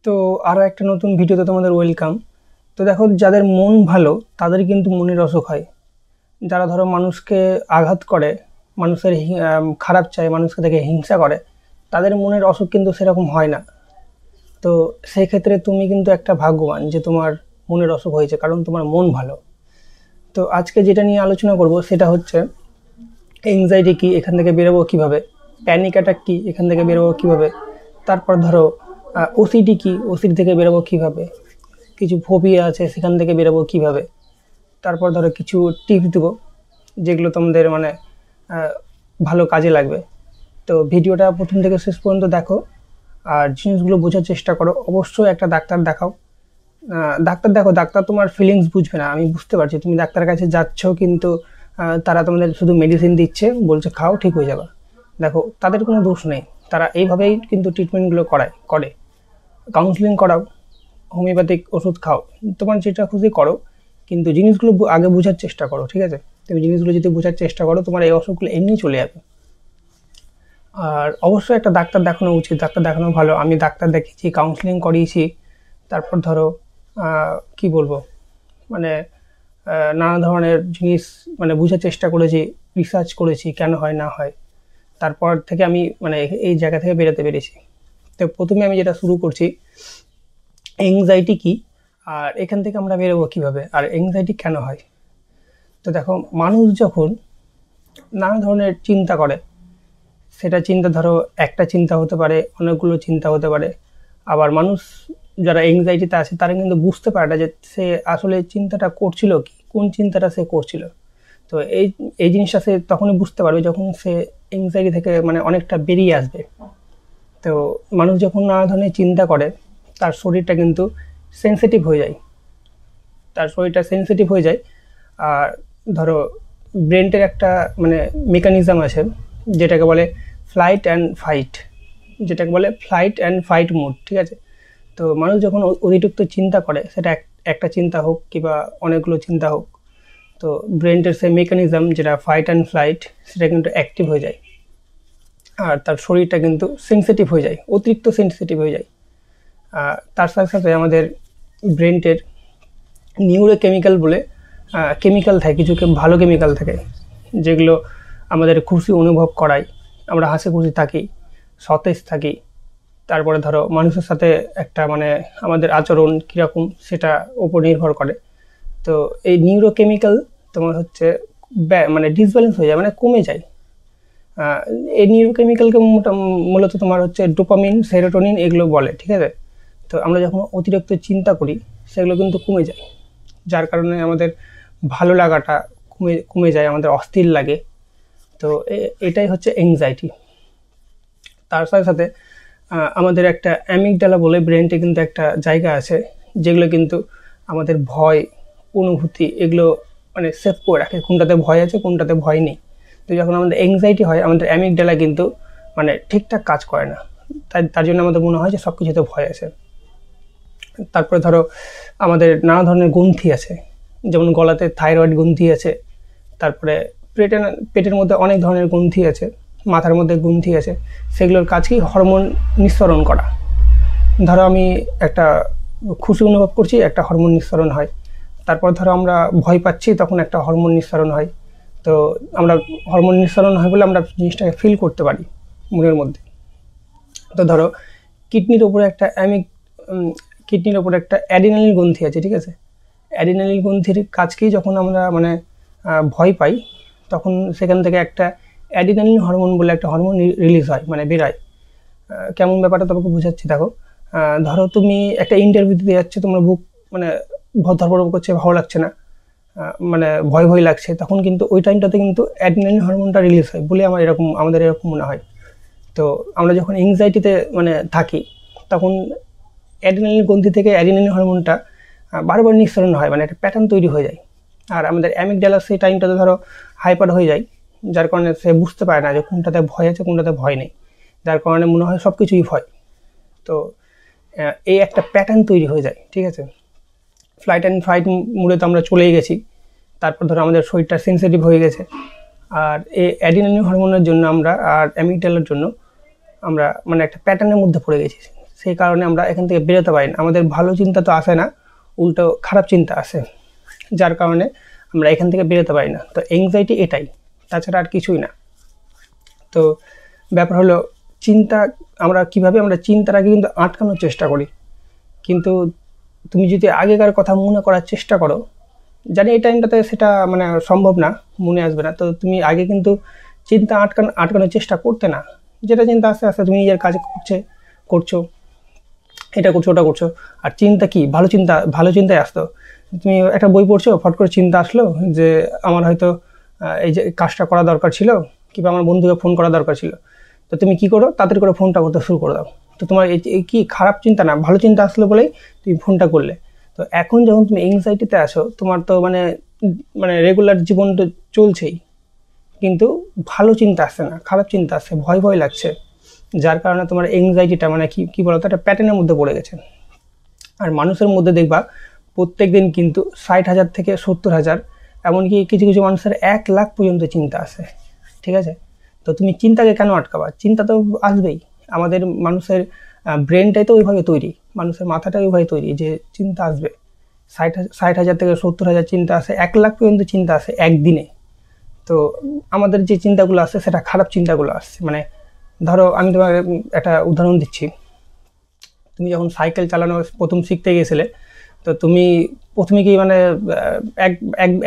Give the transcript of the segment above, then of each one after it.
তো আরও একটা নতুন ভিডিওতে তোমাদের ওয়েলকাম। তো দেখো, যাদের মন ভালো তাদের কিন্তু মনের অসুখ হয়। যারা ধরো মানুষকে আঘাত করে, মানুষের খারাপ চায়, মানুষকে দেখে হিংসা করে, তাদের মনের অসুখ কিন্তু সেরকম হয় না। তো সেই ক্ষেত্রে তুমি কিন্তু একটা ভাগ্যবান যে তোমার মনের অসুখ হয়েছে, কারণ তোমার মন ভালো। তো আজকে যেটা নিয়ে আলোচনা করব সেটা হচ্ছে এংজাইটি কি, এখান থেকে বেরোবো কিভাবে, প্যানিক অ্যাটাক কি, এখান থেকে বেরোবো কিভাবে, তারপর ধরো ওসিডি কি, ওসিডি থেকে বেরোবো কিভাবে, কিছু ফোবিয়া আছে সেখান থেকে বেরোবো কিভাবে, তারপর ধরো কিছু টিপস দেবো যেগুলো তোমাদের মানে ভালো কাজে লাগবে। তো ভিডিওটা প্রথম থেকে শেষ পর্যন্ত দেখো আর জিনিসগুলো বোঝার চেষ্টা করো। অবশ্যই একটা ডাক্তার দেখাও। ডাক্তার দেখো, ডাক্তার তোমার ফিলিংস বুঝবে না, আমি বুঝতে পারছি। তুমি ডাক্তারের কাছে যাচ্ছ কিন্তু তারা তোমাদের শুধু মেডিসিন দিচ্ছে, বলছে খাও ঠিক হয়ে যাবে। দেখো, তাদের কোনো দোষ নেই, তারা এইভাবেই কিন্তু ট্রিটমেন্টগুলো করে। কাউন্সিলিং করাও, হোমিওপ্যাথিক ওষুধ খাও, তোমার যেটা খুশি করো, কিন্তু জিনিসগুলো আগে বোঝার চেষ্টা করো, ঠিক আছে? তুমি জিনিসগুলো যদি বোঝার চেষ্টা করো, তোমার এই অসুখগুলো এমনি চলে যাবে। আর অবশ্যই একটা ডাক্তার দেখানো উচিত, ডাক্তার দেখানো ভালো। আমি ডাক্তার দেখিয়েছি, কাউন্সিলিং করিয়েছি, তারপর ধরো কি বলবো, মানে নানা ধরনের জিনিস মানে বোঝার চেষ্টা করেছি, রিসার্চ করেছি কেন হয় না হয়। তারপর থেকে আমি মানে এই জায়গা থেকে বেরোতে পেরেছি। তো প্রথমে আমি যেটা শুরু করছি, এংজাইটি কি আর এখান থেকে আমরা বেরোবো কিভাবে, আর এংজাইটি কেন হয়। তো দেখো, মানুষ যখন নানা ধরনের চিন্তা করে, সেটা চিন্তা ধরো একটা চিন্তা হতে পারে, অনেকগুলো চিন্তা হতে পারে। আবার মানুষ যারা এংজাইটিতে আছে তারা কিন্তু বুঝতে পারে না যে সে আসলে চিন্তাটা করছিল কি, কোন চিন্তাটা সে করছিল। তো এই এই জিনিসটা সে তখনই বুঝতে পারবে যখন সে এংজাইটি থেকে মানে অনেকটা বেরিয়ে আসবে। তো মানুষ যখন নানা ধরনের চিন্তা করে, তার শরীরটা কিন্তু সেন্সিটিভ হয়ে যায়, তার শরীরটা সেন্সিটিভ হয়ে যায়। আর ধরো, ব্রেনটের একটা মানে মেকানিজম আছে যেটাকে বলে ফ্লাইট অ্যান্ড ফাইট মোড, ঠিক আছে? তো মানুষ যখন অতিরিক্ত চিন্তা করে, সেটা একটা চিন্তা হোক কিংবা অনেকগুলো চিন্তা হোক, তো ব্রেনটের সেই মেকানিজম যেটা ফাইট অ্যান্ড ফ্লাইট, সেটা কিন্তু অ্যাক্টিভ হয়ে যায়। আর তার শরীরটা কিন্তু সেন্সিটিভ হয়ে যায়, অতিরিক্ত সেন্সিটিভ হয়ে যায়। তার সাথে সাথে আমাদের ব্রেনটের নিউরোকেমিক্যাল বলে কেমিক্যাল থাকে, কিছু ভালো কেমিক্যাল থাকে যেগুলো আমাদের খুশি অনুভব করায়, আমরা হাসি খুশি থাকি, সতেজ থাকি। তারপরে ধরো মানুষের সাথে একটা মানে আমাদের আচরণ কীরকম সেটা ওপর নির্ভর করে। তো এই নিউরোকেমিক্যাল তোমার হচ্ছে মানে ডিসব্যালেন্স হয়ে যায়, মানে কমে যায়। এই নিউরোকেমিক্যালকে মূলত তোমার হচ্ছে ডোপামিন, সেরোটোনিন এগুলো বলে, ঠিক আছে? তো আমরা যখন অতিরিক্ত চিন্তা করি, সেগুলো কিন্তু কমে যায়, যার কারণে আমাদের ভালো লাগাটা কমে যায়, আমাদের অস্থির লাগে। তো এটাই হচ্ছে এংজাইটি। তার সাথে সাথে আমাদের একটা অ্যামিগডালা বলে ব্রেনটে কিন্তু একটা জায়গা আছে, যেগুলো কিন্তু আমাদের ভয়, অনুভূতি এগুলো মানে সেভ করে রাখে, কোনটাতে ভয় আছে কোনটাতে ভয় নেই। তো যখন আমাদের এংজাইটি হয়, আমাদের অ্যামিগডালা কিন্তু মানে ঠিকঠাক কাজ করে না, তার জন্য আমাদের মনে হয় যে সব কিছুতে ভয় আছে। তারপরে ধরো, আমাদের নানা ধরনের গ্রন্থি আছে, যেমন গলাতে থাইরয়েড গ্রন্থি আছে, তারপরে পেটের মধ্যে অনেক ধরনের গ্রন্থি আছে, মাথার মধ্যে গ্রন্থি আছে। সেগুলোর কাজ কি, হরমোন নিঃসরণ করা। ধরো আমি একটা খুশি অনুভব করছি, একটা হরমোন নিঃসরণ হয়। তারপর ধরো আমরা ভয় পাচ্ছি, তখন একটা হরমোন নিঃসরণ হয়। তো আমরা হরমোন নিঃসরণ হয় বলে আমরা জিনিসটাকে ফিল করতে পারি মনের মধ্যে। তো ধরো, কিডনির ওপরে একটা অ্যাডিনালিন গ্রন্থি আছে, ঠিক আছে? অ্যাডিনালিন গ্রন্থির কাজ কি, যখন আমরা মানে ভয় পাই, তখন সেখান থেকে একটা অ্যাডিনালিন হরমোন বলে একটা হরমোন রিলিজ হয়, মানে বেরোয়। কেমন ব্যাপারটা তোমাকে বোঝাচ্ছি, দেখো। ধরো তুমি একটা ইন্টারভিউ দিতে যাচ্ছে, তোমার বুক মানে ধরপড় করছে, ভালো লাগছে না, মানে ভয় ভয় লাগছে, তখন কিন্তু ওই টাইমটাতে কিন্তু অ্যাডিনালিন হরমোনটা রিলিজ হয় বলে আমাদের এরকম মনে হয়। তো আমরা যখন এংজাইটিতে মানে থাকি, তখন অ্যাডিনালিন গ্রন্থি থেকে অ্যাডিনালিন হরমোনটা বারবার নিঃসরণ হয়, মানে একটা প্যাটার্ন তৈরি হয়ে যায়। আর আমাদের অ্যামিগডালা সেই টাইমটাতে ধরো হাইপার হয়ে যায়, যার কারণে সে বুঝতে পারে না যে কোনটাতে ভয় আছে কোনটাতে ভয় নেই, যার কারণে মনে হয় সব কিছুই ভয়। তো এই একটা প্যাটার্ন তৈরি হয়ে যায়, ঠিক আছে? ফ্লাইট অ্যান্ড ফাইট মোডে তো আমরা চলেই গেছি। তারপর ধরো আমাদের শরীরটা সেন্সিটিভ হয়ে গেছে, আর এই অ্যাডিনালিন হরমোনের জন্য আমরা আর অ্যামিগডালার জন্য আমরা মানে একটা প্যাটার্নের মধ্যে পড়ে গেছি। সেই কারণে আমরা এখান থেকে বেরোতে পারি না। আমাদের ভালো চিন্তা তো আসে না, উল্টো খারাপ চিন্তা আসে, যার কারণে আমরা এখান থেকে বেরোতে পারি না। তো এংজাইটি এটাই, তাছাড়া আর কিছুই না। তো ব্যাপার হলো চিন্তা, আমরা চিন্তাটাকে কিন্তু আটকানোর চেষ্টা করি, কিন্তু তুমি যদি আগেকার কথা মনে করার চেষ্টা করো, জানি এই টাইমটাতে সেটা মানে সম্ভব না, মনে আসবে না। তো তুমি আগে কিন্তু চিন্তা আটকানোর চেষ্টা করতে না, যেটা চিন্তা আস্তে আস্তে তুমি নিজের কাজ করছো, এটা করছো ওটা করছো। আর চিন্তা কি, ভালো চিন্তায় আসতো। তুমি একটা বই পড়ছো, ফট করে চিন্তা আসলো যে আমার হয়তো এই যে কাজটা করা দরকার ছিল, কিংবা আমার বন্ধুকে ফোন করা দরকার ছিল। তো তুমি কি করো, তাড়াতাড়ি করে ফোনটা করতে শুরু করে দাও। তো তোমার এই কি খারাপ চিন্তা না, ভালো চিন্তা আসলো বলেই তুমি ফোনটা করলে। তো এখন যখন তুমি এংজাইটিতে আসো, তোমার তো মানে রেগুলার জীবন তো চলছেই, কিন্তু ভালো চিন্তা আসছে না, খারাপ চিন্তা আসছে, ভয় ভয় লাগছে, যার কারণে তোমার এংজাইটিটা মানে কি বলতো, একটা প্যাটার্নের মধ্যে পড়ে গেছে। আর মানুষের মধ্যে দেখবা প্রত্যেক দিন কিন্তু 60,000 থেকে 70,000, এমনকি কিছু কিছু মানুষের 1 লাখ পর্যন্ত চিন্তা আসে, ঠিক আছে? তো তুমি চিন্তাকে কেন আটকাবা? চিন্তা তো আসবেই। আমাদের মানুষের ব্রেনটাই তো ওইভাবে তৈরি, মানুষের মাথাটাই ওইভাবে তৈরি যে চিন্তা আসবে। 60,000 থেকে 70,000 চিন্তা আসে, 1 লাখ পর্যন্ত চিন্তা আসে একদিনে। তো আমাদের যে চিন্তাগুলো আসছে সেটা খারাপ চিন্তাগুলো আসছে। মানে ধরো আমি তোমার একটা উদাহরণ দিচ্ছি, তুমি যখন সাইকেল চালানো প্রথম শিখতে গিয়েছিলে, তো তুমি প্রথমে কি মানে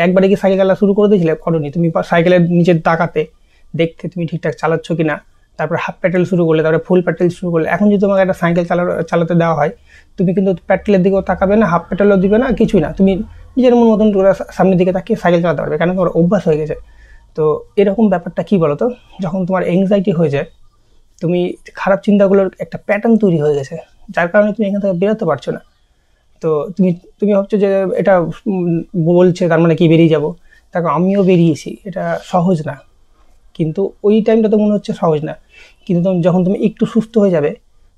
একবারে কি সাইকেল চালা শুরু করে দিয়েছিলে? করোনি। তুমি সাইকেলের নিচের তাকাতে দেখতে তুমি ঠিকঠাক চালাচ্ছ কিনা, তারপর হাফ প্যাডেল শুরু করলে, তারপরে ফুল প্যাডেল শুরু করলে। এখন যদি তোমাকে একটা সাইকেল চালাতে দেওয়া হয়, তুমি কিন্তু প্যাডেলের দিকেও তাকাবে না, হাফ প্যাডেলও দিবে না, কিছুই না। তুমি নিজের মতন সামনের দিকে তাকিয়ে সাইকেল চালাতে পারবে, কেন তোমার অভ্যাস হয়ে গেছে। তো এরকম ব্যাপারটা কি বলো তো, যখন তোমার এংজাইটি হয়ে যায়, তুমি খারাপ চিন্তাগুলোর একটা প্যাটার্ন তৈরি হয়ে গেছে, যার কারণে তুমি এখান থেকে বেরোতে পারছো না। তো তুমি ভাবছো যে এটা বলছে তার মানে কি বেরিয়ে যাব। দেখো আমিও বেরিয়েছি, এটা সহজ না, কিন্তু ওই টাইমটা তো মনে হচ্ছে সহজ না, কিন্তু যখন তুমি একটু সুস্থ হয়ে যাবে,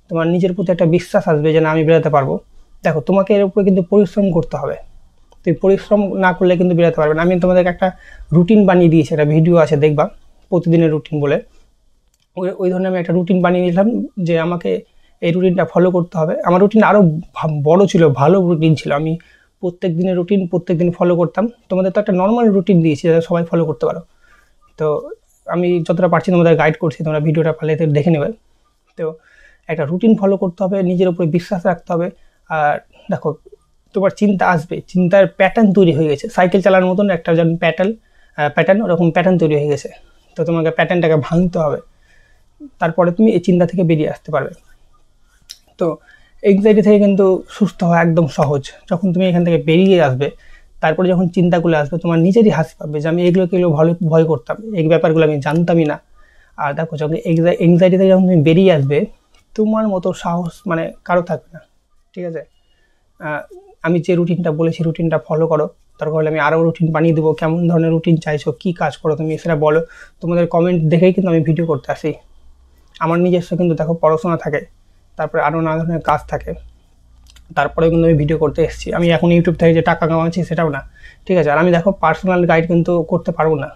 তোমার নিজের প্রতি একটা বিশ্বাস আসবে যে না আমি বেরোতে পারবো। দেখো তোমাকে এর উপরে কিন্তু পরিশ্রম করতে হবে, তুমি পরিশ্রম না করলে কিন্তু বেরোতে পারবে না। আমি তোমাদেরকে একটা রুটিন বানিয়ে দিয়েছি, একটা ভিডিও আছে দেখবা, প্রতিদিনের রুটিন বলে। ওই ধরনের আমি একটা রুটিন বানিয়ে নিলাম যে আমাকে এই রুটিনটা ফলো করতে হবে। আমার রুটিন আরও বড় ছিল, ভালো রুটিন ছিল, আমি প্রত্যেক দিনের রুটিন প্রত্যেক দিন ফলো করতাম। তোমাদের তো একটা নর্মাল রুটিন দিয়েছি যাতে সবাই ফলো করতে পারো। তো আমি যতটা পারছি তোমাদের গাইড করছি, তোমরা ভিডিওটা পারলে দেখে নেবে। তো একটা রুটিন ফলো করতে হবে, নিজের উপরে বিশ্বাস রাখতে হবে। আর দেখো তোমার চিন্তা আসবে, চিন্তার প্যাটার্ন তৈরি হয়ে গেছে, সাইকেল চালানোর মতন একটা যেমন প্যাটার্ন, ওরকম প্যাটার্ন তৈরি হয়ে গেছে। তো তোমাকে প্যাটার্নটাকে ভাঙতে হবে, তারপরে তুমি এই চিন্তা থেকে বেরিয়ে আসতে পারবে। তো এংজাইটি থেকে কিন্তু সুস্থ হওয়া একদম সহজ। যখন তুমি এখান থেকে বেরিয়ে আসবে, তারপরে যখন চিন্তাগুলো আসবে, তোমার নিজেরই হাসি পাবে যে আমি এগুলো ভালো ভয় করতাম, এই ব্যাপারগুলো আমি জানতামই না। আর দেখো যখন এংজাইটি থেকে যখন তুমি বেরিয়ে আসবে, তোমার মতো সাহস মানে কারো থাকবে না, ঠিক আছে? আমি যে রুটিনটা বলেছি, রুটিনটা ফলো করো। দরকার হলে আমি আরও রুটিন বানিয়ে দেবো। কেমন ধরনের রুটিন চাইছো, কী কাজ করো তুমি, সেটা বলো। তোমাদের কমেন্ট দেখেই কিন্তু আমি ভিডিও করতে আসি। আমার নিজস্ব কিন্তু দেখো পড়াশোনা থাকে, তারপরে আরও নানা ধরনের কাজ থাকে, তারপরেও কিন্তু আমি ভিডিও করতে এসেছি। আমি এখন ইউটিউব থেকে যে টাকা কামাচ্ছি সেটাও না, ঠিক আছে? আর আমি দেখো পার্সোনাল গাইড কিন্তু করতে পারবো না,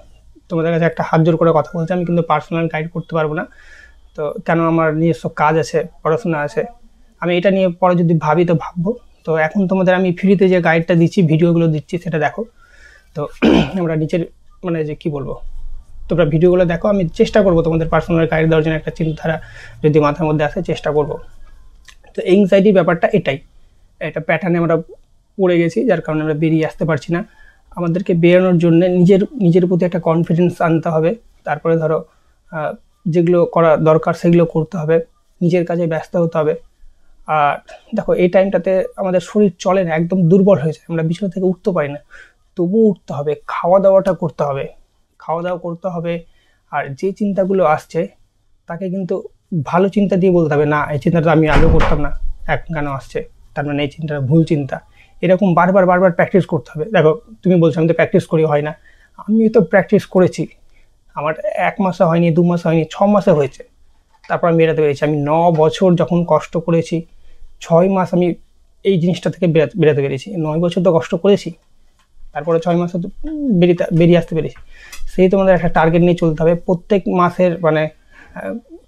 তোমাদের কাছে একটা হাত জোর করে কথা বলছি, আমি কিন্তু পার্সোনাল গাইড করতে পারবো না। তো কেন, আমার নিজস্ব কাজ আছে, পড়াশোনা আছে। আমি এটা নিয়ে পরে যদি ভাবি তো ভাববো। তো এখন তোমাদের আমি ফ্রিতে যে গাইডটা দিচ্ছি, ভিডিওগুলো দিচ্ছি, সেটা দেখো। তো আমরা নিচের মানে যে কী বলবো, তোমরা ভিডিওগুলো দেখো। আমি চেষ্টা করবো তোমাদের পার্সোনাল গাইড দেওয়ার জন্য, একটা চিন্তাধারা যদি মাথার মধ্যে আসে চেষ্টা করব। তো এংজাইটির ব্যাপারটা এটাই, একটা প্যাটার্নে আমরা পড়ে গেছি, যার কারণে আমরা বেরিয়ে আসতে পারছি না। আমাদেরকে বেরোনোর জন্য নিজের প্রতি একটা কনফিডেন্স আনতে হবে। তারপরে ধরো যেগুলো করা দরকার সেগুলো করতে হবে, নিজের কাজে ব্যস্ত হতে হবে। আর দেখো এই টাইমটাতে আমাদের শরীর চলে না, একদম দুর্বল হয়ে যায়, আমরা বিছানা থেকে উঠতে পারি না। তবুও উঠতে হবে, খাওয়া দাওয়াটা করতে হবে, খাওয়া দাওয়া করতে হবে। আর যে চিন্তাগুলো আসছে তাকে কিন্তু ভালো চিন্তা দিয়ে বলতে হবে, না এই চিন্তাটা আমি আগে করতাম না, এখন কেন আসছে, তার মানে এই চিন্তাটা ভুল চিন্তা। এরকম বারবার প্র্যাকটিস করতে হবে। দেখো তুমি বলছো আমি তো প্র্যাকটিস করি, হয় না। আমি তো প্র্যাকটিস করেছি, আমার 1 মাসে হয়নি, 2 মাসে হয়নি, 6 মাসে হয়েছে। তারপর আমি বেরোতে পেরেছি। আমি 9 বছর যখন কষ্ট করেছি, 6 মাস আমি এই জিনিসটা থেকে বেরোতে পেরেছি। 9 বছর তো কষ্ট করেছি, তারপরে 6 মাসে তো বেরিয়ে আসতে পেরেছি। সেই তোমাদের একটা টার্গেট নিয়ে চলতে হবে। প্রত্যেক মাসের মানে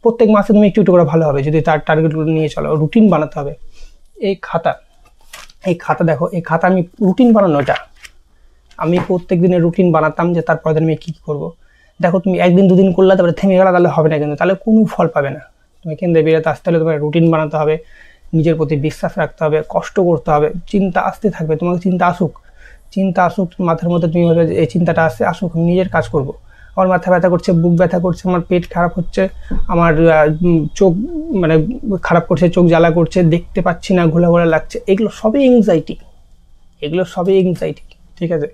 প্রত্যেক মাসে তুমি একটু একটু করে ভালো হবে যদি তার টার্গেটগুলো নিয়ে চলো। রুটিন বানাতে হবে। এই খাতা দেখো, এই খাতা আমি রুটিন বানানো, এটা আমি প্রত্যেক দিনের রুটিন বানাতাম যে তারপর দিন আমি কী কী করবো। দেখো তুমি একদিন দুদিন করলে তারপরে থেমে গেলে তাহলে হবে না, কিন্তু তাহলে কোনো ফল পাবে না। তুমি কেন্দ্রে বেরোতে আসতে হলে তোমার রুটিন বানাতে হবে, নিজের প্রতি বিশ্বাস রাখতে হবে, কষ্ট করতে হবে, চিন্তা আসতে থাকবে, তোমাকে চিন্তা আসুক মাথার মধ্যে, তুমি ভাবে এই চিন্তাটা আসুক, আমি নিজের কাজ করব। আমার মাথা ব্যথা করছে, বুক ব্যথা করছে, আমার পেট খারাপ হচ্ছে, আমার চোখ মানে খারাপ করছে, চোখ জ্বালা করছে, দেখতে পাচ্ছি না, ঘোলা ঘোলা লাগছে, এগুলো সবই এংজাইটি, ঠিক আছে।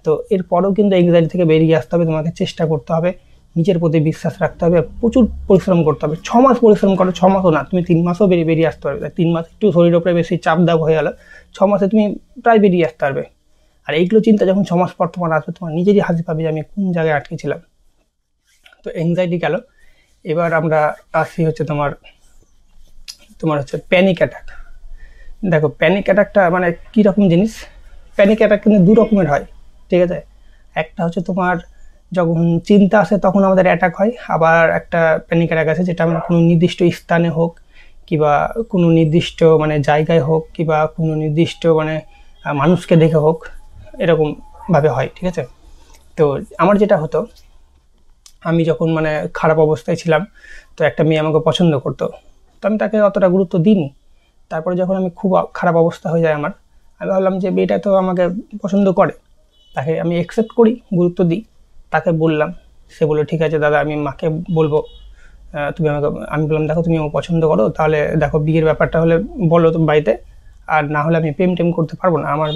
তো এরপরেও কিন্তু এংজাইটি থেকে বেরিয়ে আসতে হবে, তোমাকে চেষ্টা করতে হবে, নিজের প্রতি বিশ্বাস রাখতে হবে, প্রচুর পরিশ্রম করতে হবে। 6 মাস পরিশ্রম করো, 6 মাসও না, তুমি 3 মাসও বেরিয়ে আসতে পারবে। 3 মাস একটু শরীরের উপরে বেশি চাপ দাব হয়ে গেল, 6 মাসে তুমি প্রায় বেরিয়ে আসতে পারবে। আর এইগুলো চিন্তা যখন 6 মাস পর তোমার আসবে, তোমার নিজেরই হাসি পাবে যে আমি কোন জায়গায় আটকেছিলাম। তো এংজাইটি গেল। এবার আমরা আসি হচ্ছে তোমার হচ্ছে প্যানিক অ্যাটাক। দেখো প্যানিক অ্যাটাকটা মানে কীরকম জিনিস। প্যানিক অ্যাটাক কিন্তু 2 রকমের হয়, ঠিক আছে। একটা হচ্ছে তোমার যখন চিন্তা আসে তখন আমাদের অ্যাটাক হয়, আবার একটা প্যানিক অ্যাটাক আছে যেটা আমরা কোনো নির্দিষ্ট স্থানে হোক কিংবা কোনো নির্দিষ্ট মানে জায়গায় হোক কিংবা কোনো নির্দিষ্ট মানে মানুষকে দেখে হোক, এরকমভাবে হয়, ঠিক আছে। তো আমার যেটা হতো, আমি যখন মানে খারাপ অবস্থায় ছিলাম, তো একটা মেয়ে আমাকে পছন্দ করতো, তো আমি তাকে অতটা গুরুত্ব দিইনি। তারপরে যখন আমি খুব খারাপ অবস্থা হয়ে যায় আমার, আমি ভাবলাম যে মেয়েটা তো আমাকে পছন্দ করে, তাকে আমি অ্যাকসেপ্ট করি, গুরুত্ব দিই। তাকে বললাম, সে বললো ঠিক আছে দাদা, আমি মাকে বলবো, তুমি আমাকে, আমি বললাম দেখো তুমি আমাকে পছন্দ করো, তাহলে দেখো বিয়ের ব্যাপারটা হলে বলো তো বাড়িতে, আর না হলে আমি প্রেম টেম করতে পারবো না, আমার